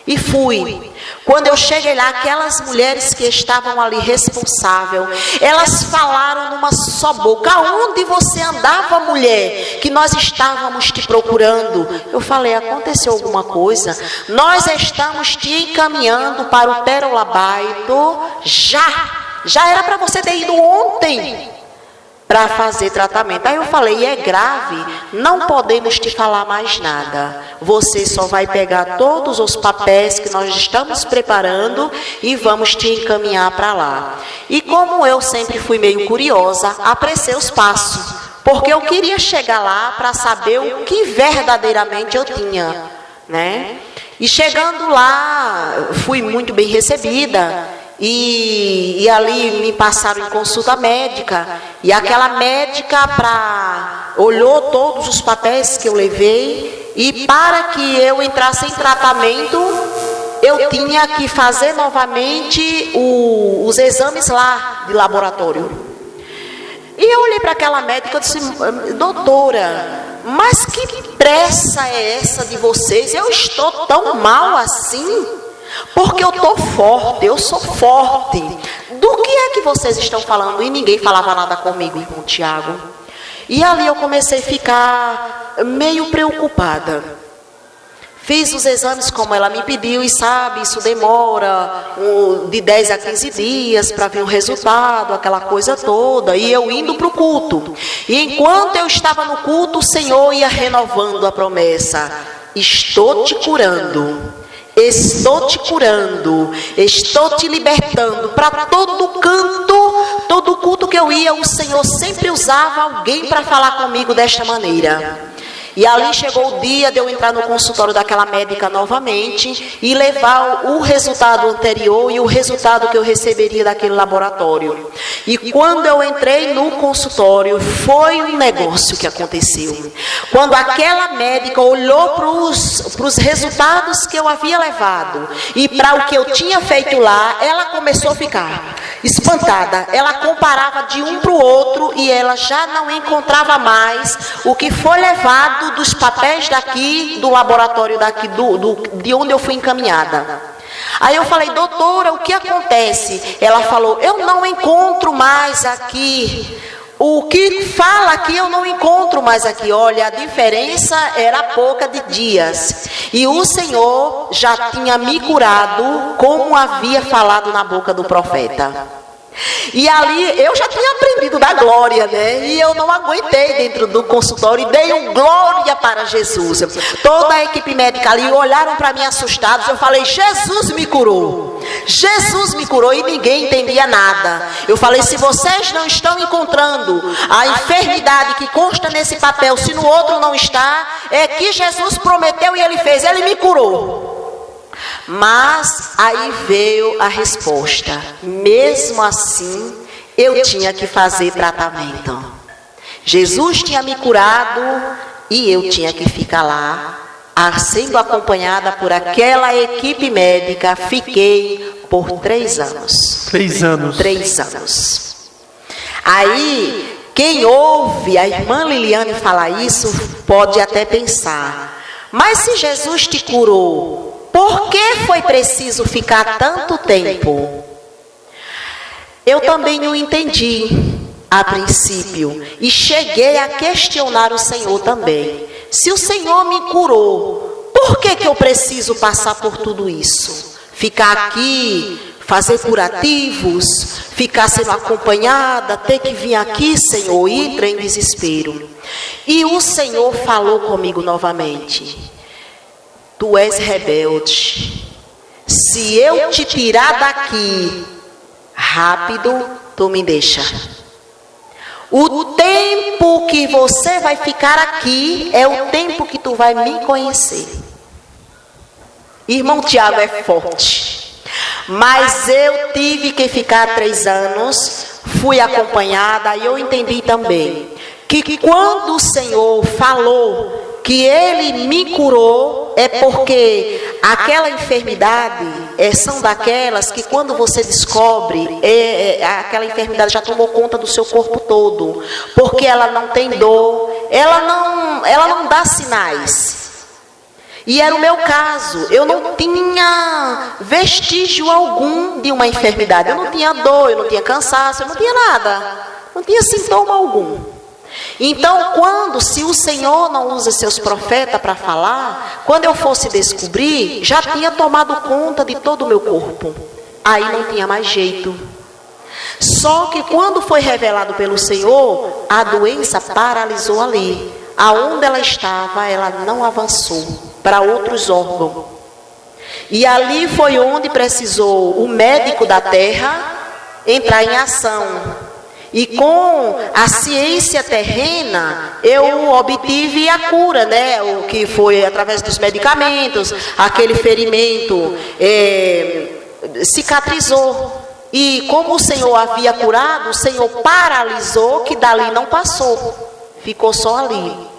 E fui. Quando eu cheguei lá, aquelas mulheres que estavam ali responsáveis, elas falaram numa só boca: aonde você andava, mulher, que nós estávamos te procurando? Eu falei: aconteceu alguma coisa? Nós estamos te encaminhando para o Pérola Baito. Já era para você ter ido ontem para fazer tratamento. Aí eu falei: é grave, não podemos te falar mais nada. Você só vai pegar todos os papéis que nós estamos preparando e vamos te encaminhar para lá. E como eu sempre fui meio curiosa, apressei os passos, porque eu queria chegar lá para saber o que verdadeiramente eu tinha, né? E chegando lá, fui muito bem recebida. E ali me passaram em consulta médica, e aquela médica olhou todos os papéis que eu levei, e para que eu entrasse em tratamento, eu tinha que fazer novamente os exames lá de laboratório. E eu olhei para aquela médica e disse: doutora, mas que pressa é essa de vocês? Eu estou tão mal assim? Porque eu estou forte, eu sou forte. Do que é que vocês estão falando? E ninguém falava nada comigo, irmão Tiago. E ali eu comecei a ficar meio preocupada. Fiz os exames como ela me pediu, e sabe, isso demora de 10 a 15 dias para ver o resultado, aquela coisa toda. E eu indo para o culto. E enquanto eu estava no culto, o Senhor ia renovando a promessa: estou te curando. Estou te curando, estou te libertando. Para todo canto, todo culto que eu ia, o Senhor sempre usava alguém para falar comigo desta maneira. E ali chegou o dia de eu entrar no consultório daquela médica novamente e levar o resultado anterior e o resultado que eu receberia daquele laboratório. E quando eu entrei no consultório, foi um negócio que aconteceu. Quando aquela médica olhou para os resultados que eu havia levado e para o que eu tinha feito lá, ela começou a ficar: espantada. Ela comparava de um para o outro e ela já não encontrava mais o que foi levado dos papéis daqui, do laboratório daqui, de onde eu fui encaminhada. Aí eu falei, doutora, o que acontece? Ela falou, eu não encontro mais aqui. O que fala aqui eu não encontro mais aqui. Olha, a diferença era pouca de dias. E o Senhor já tinha me curado, como havia falado na boca do profeta. E ali eu já tinha aprendido da glória, né? E eu não aguentei dentro do consultório e dei um glória para Jesus. Toda a equipe médica ali olharam para mim assustados. Eu falei, Jesus me curou. Jesus me curou e ninguém entendia nada. Eu falei, se vocês não estão encontrando a enfermidade que consta nesse papel, se no outro não está, é que Jesus prometeu e ele fez, ele me curou. Mas aí veio a resposta. Mesmo assim, eu tinha que fazer tratamento. Jesus tinha me curado e eu tinha que ficar lá, sendo acompanhada por aquela equipe médica. Fiquei por 3 anos. 3 anos. 3 anos. Aí, quem ouve a irmã Liliane falar isso, pode até pensar, mas se Jesus te curou, por que foi preciso ficar tanto tempo? Eu também não entendi a princípio e cheguei a questionar o Senhor também. Se o Senhor me curou, por que eu preciso passar por tudo isso? Ficar aqui, fazer curativos, ficar sendo acompanhada, ter que vir aqui, Senhor, e entrei em desespero. E o Senhor falou comigo novamente. Tu és rebelde. Se eu te tirar daqui rápido, tu me deixa. O tempo que você vai ficar aqui é o tempo que tu vai me conhecer. Irmão Tiago é forte. Mas eu tive que ficar 3 anos, fui acompanhada e eu entendi também que quando o Senhor falou que Ele me curou, é porque aquela enfermidade são daquelas que quando você descobre, aquela enfermidade já tomou conta do seu corpo todo, porque ela não tem dor, ela não dá sinais. E era o meu caso, eu não tinha vestígio algum de uma enfermidade, eu não tinha dor, eu não tinha cansaço, eu não tinha nada, não tinha sintoma algum. Então, se o Senhor não usa seus profetas para falar, quando eu fosse descobrir, já tinha tomado conta de todo o meu corpo. Aí não tinha mais jeito. Só que quando foi revelado pelo Senhor, a doença paralisou ali. Aonde ela estava, ela não avançou para outros órgãos. E ali foi onde precisou o médico da terra entrar em ação. E com a ciência terrena, eu obtive a cura, né? O que foi através dos medicamentos, aquele ferimento cicatrizou. E como o Senhor havia curado, o Senhor paralisou, que dali não passou, ficou só ali.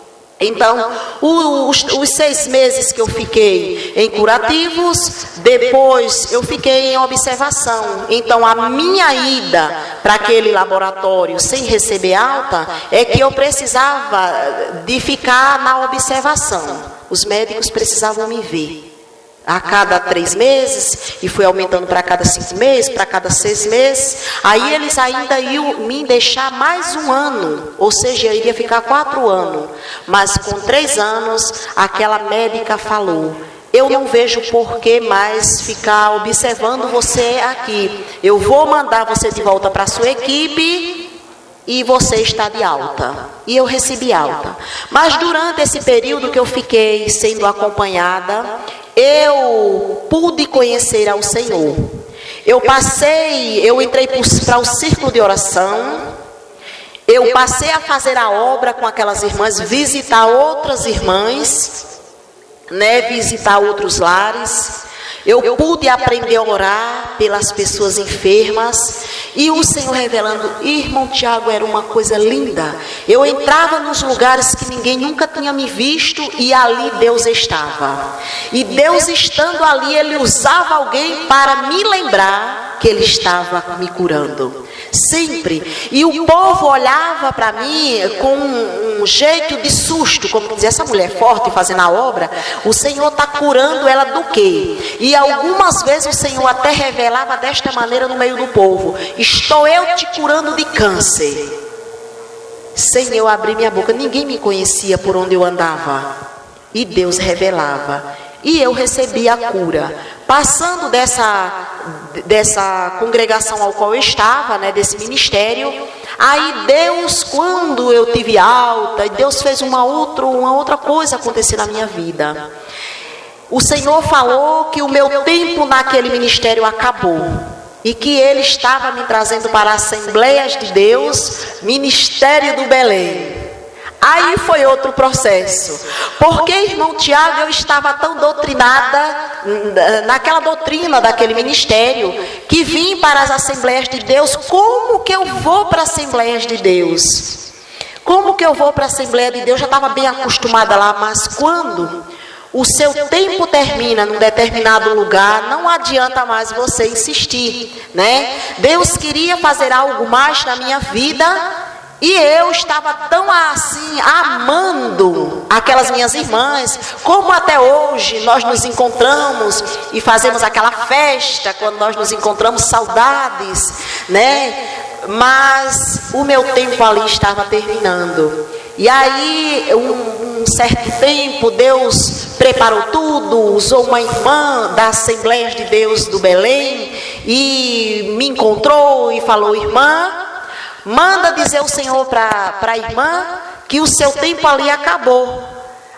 Então, os 6 meses que eu fiquei em curativos, depois eu fiquei em observação. Então, a minha ida para aquele laboratório sem receber alta, é que eu precisava de ficar na observação. Os médicos precisavam me ver a cada 3 meses, e foi aumentando para cada 5 meses, para cada 6 meses. Aí eles ainda iam me deixar mais 1 ano, ou seja, eu iria ficar 4 anos. Mas com 3 anos, aquela médica falou, eu não vejo por que mais ficar observando você aqui. Eu vou mandar você de volta para a sua equipe e você está de alta. E eu recebi alta. Mas durante esse período que eu fiquei sendo acompanhada, eu pude conhecer ao Senhor. Eu entrei para o círculo de oração. Eu passei a fazer a obra com aquelas irmãs, visitar outras irmãs, né, visitar outros lares. Eu pude aprender a orar pelas pessoas enfermas. E o Senhor revelando, irmão Tiago, era uma coisa linda. Eu entrava nos lugares que ninguém nunca tinha me visto e ali Deus estava. E Deus estando ali, Ele usava alguém para me lembrar que Ele estava me curando. Sempre. E o povo olhava para mim com um jeito de susto, como dizia, essa mulher forte fazendo a obra, o Senhor está curando ela do quê? E algumas vezes o Senhor até revelava desta maneira no meio do povo: estou eu te curando de câncer. Sem eu abrir minha boca, ninguém me conhecia por onde eu andava. E Deus revelava. E eu recebi a cura. Passando dessa congregação ao qual eu estava, né, desse ministério, aí Deus, quando eu tive alta, Deus fez uma outra coisa acontecer na minha vida. O Senhor falou que o meu tempo naquele ministério acabou. E que Ele estava me trazendo para Assembleias de Deus, Ministério do Belém. Aí foi outro processo. Porque, irmão Tiago, eu estava tão doutrinada naquela doutrina daquele ministério, que vim para as Assembleias de Deus. Como que eu vou para as Assembleias de Deus? Como que eu vou para a Assembleia de Deus? Já estava bem acostumada lá, mas quando o seu tempo termina num determinado lugar, não adianta mais você insistir, né? Deus queria fazer algo mais na minha vida. E eu estava tão assim, amando aquelas minhas irmãs, como até hoje nós nos encontramos e fazemos aquela festa, quando nós nos encontramos, saudades, né? Mas o meu tempo ali estava terminando. E aí, um certo tempo, Deus preparou tudo, usou uma irmã da Assembleias de Deus do Belém, e me encontrou e falou: irmã, manda dizer o Senhor para a irmã que o seu tempo ali acabou.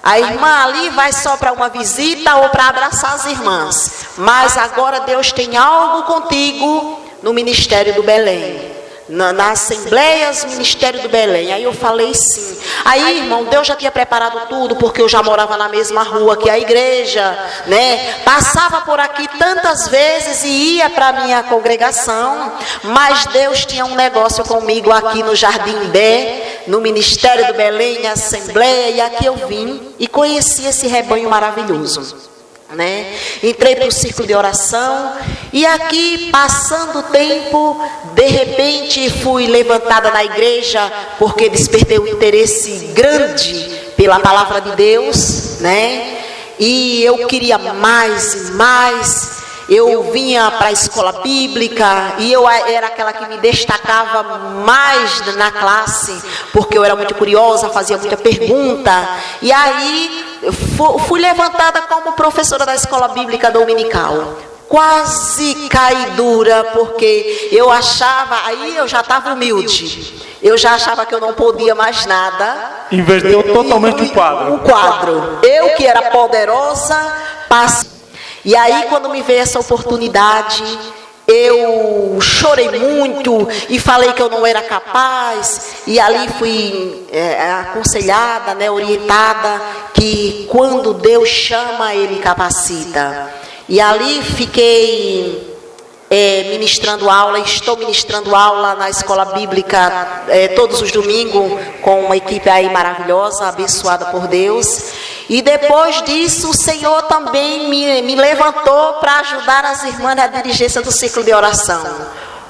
A irmã ali vai só para uma visita ou para abraçar as irmãs. Mas agora Deus tem algo contigo no Ministério do Belém. Na Assembleias, Ministério do Belém. Aí eu falei sim. Aí, irmão, Deus já tinha preparado tudo, porque eu já morava na mesma rua que a igreja, né? Passava por aqui tantas vezes e ia para a minha congregação. Mas Deus tinha um negócio comigo aqui no Jardim Bé, no Ministério do Belém, Assembleia. E aqui eu vim e conheci esse rebanho maravilhoso, né? Entrei para o círculo de oração e aqui, passando o tempo, de repente fui levantada na igreja, porque despertei um interesse grande pela palavra de Deus, né? E eu queria mais e mais. Eu vinha para a escola bíblica e eu era aquela que me destacava mais na classe, porque eu era muito curiosa, fazia muita pergunta. E aí fui levantada como professora da escola bíblica dominical. Quase caí dura, porque eu achava, aí eu já estava humilde. Eu já achava que eu não podia mais nada. Inverteu totalmente o quadro. O quadro. Eu que era poderosa, passei. E aí, quando me veio essa oportunidade, eu chorei muito e falei que eu não era capaz. E ali fui aconselhada, né, orientada, que quando Deus chama, Ele capacita. E ali fiquei ministrando aula, estou ministrando aula na escola bíblica todos os domingos, com uma equipe aí maravilhosa, abençoada por Deus. E depois disso, o Senhor também me levantou para ajudar as irmãs na dirigência do ciclo de oração.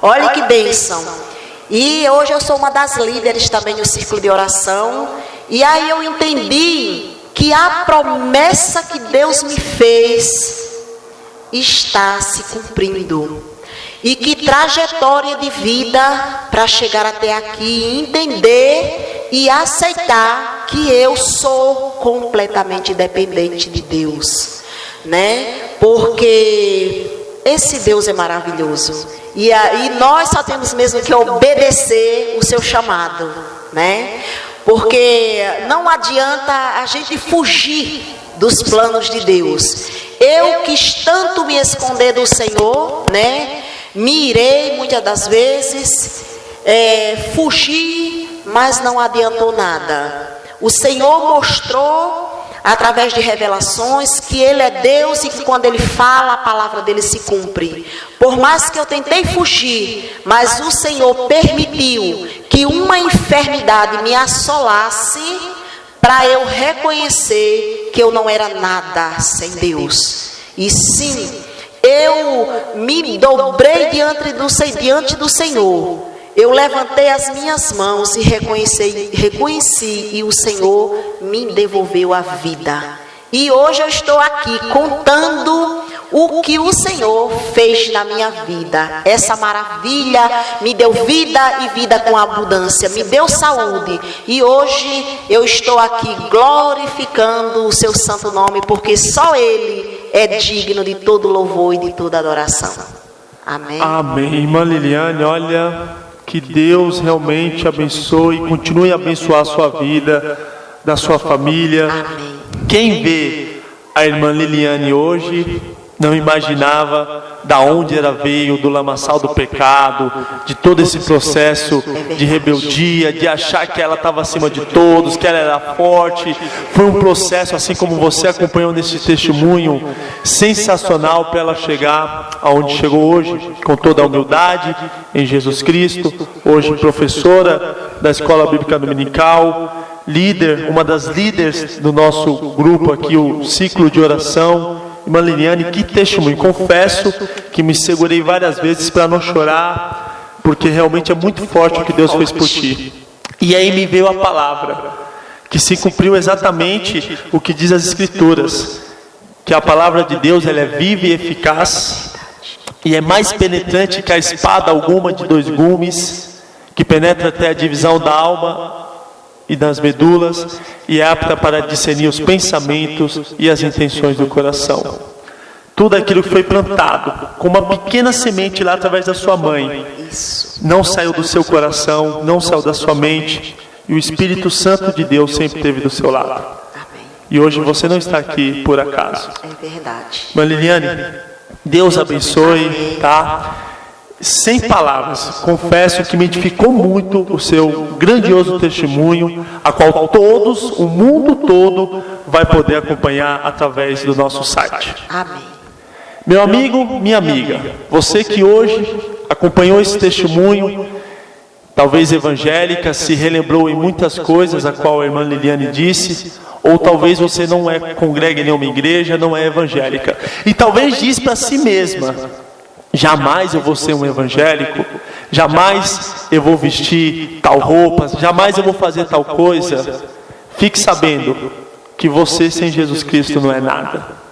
Olha que bênção. E hoje eu sou uma das líderes também do círculo de oração. E aí eu entendi que a promessa que Deus me fez está se cumprindo. E que trajetória de vida para chegar até aqui, entender e aceitar que eu sou completamente dependente de Deus, né? Porque esse Deus é maravilhoso. E nós só temos mesmo que obedecer o seu chamado, né? Porque não adianta a gente fugir dos planos de Deus. Eu quis tanto me esconder do Senhor, né? Me irei muitas das vezes, fugi, mas não adiantou nada. O Senhor mostrou através de revelações, que Ele é Deus e que quando Ele fala, a palavra dEle se cumpre. Por mais que eu tentei fugir, mas o Senhor permitiu que uma enfermidade me assolasse para eu reconhecer que eu não era nada sem Deus. E sim, eu me dobrei diante do Senhor. Eu levantei as minhas mãos e reconheci, e o Senhor me devolveu a vida. E hoje eu estou aqui contando o que o Senhor fez na minha vida. Essa maravilha me deu vida e vida com abundância, me deu saúde. E hoje eu estou aqui glorificando o seu santo nome, porque só Ele é digno de todo louvor e de toda adoração. Amém. Amém. Irmã Liliane, olha, que Deus realmente abençoe e continue a abençoar a sua vida, da sua família. Amém. Quem vê a irmã Liliane hoje não imaginava da onde ela veio, do lamaçal do pecado, de todo esse processo de rebeldia, de achar que ela estava acima de todos, que ela era forte. Foi um processo, assim como você acompanhou nesse testemunho, sensacional para ela chegar aonde chegou hoje, com toda a humildade em Jesus Cristo. Hoje professora da Escola Bíblica Dominical, líder, uma das líderes do nosso grupo aqui, o Ciclo de Oração. Irmã Liliane, que testemunho. Confesso que me segurei várias vezes para não chorar, porque realmente é muito forte o que Deus fez por ti. E aí me veio a palavra, que se cumpriu exatamente o que diz as Escrituras, que a palavra de Deus, ela é viva e eficaz, e é mais penetrante que a espada alguma de 2 gumes, que penetra até a divisão da alma e das medulas, e é apta para discernir os pensamentos e as intenções do coração. Tudo aquilo que foi plantado com uma pequena semente lá através da sua mãe, não saiu do seu coração, não saiu da sua mente, e o Espírito Santo de Deus sempre esteve do seu lado. E hoje você não está aqui por acaso. É verdade. Irmã Liliane, Deus abençoe, tá? Sem palavras, confesso que me edificou muito o seu grandioso testemunho, a qual todos, o mundo todo, vai poder acompanhar através do nosso site. Amém. Meu amigo, minha amiga, você que hoje acompanhou esse testemunho, talvez evangélica, se relembrou em muitas coisas a qual a irmã Liliane disse, ou talvez você não congrega em nenhuma igreja, não é evangélica, e talvez diz para si mesma: jamais eu vou ser um evangélico, jamais eu vou vestir tal roupa, jamais eu vou fazer tal coisa. Fique sabendo que você sem Jesus Cristo não é nada.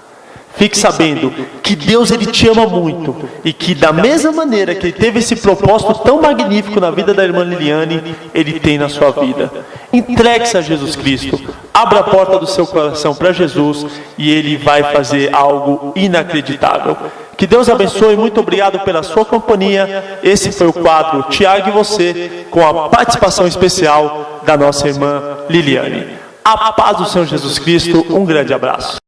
Fique sabendo que Deus, Ele te ama muito, e que da mesma maneira que Ele teve esse propósito tão magnífico na vida da irmã Liliane, Ele tem na sua vida. Entregue-se a Jesus Cristo, abra a porta do seu coração para Jesus, e Ele vai fazer algo inacreditável. Que Deus abençoe, muito obrigado pela sua companhia. Esse foi o quadro Tiago e Você, com a participação especial da nossa irmã Liliane. A paz do Senhor Jesus Cristo, um grande abraço.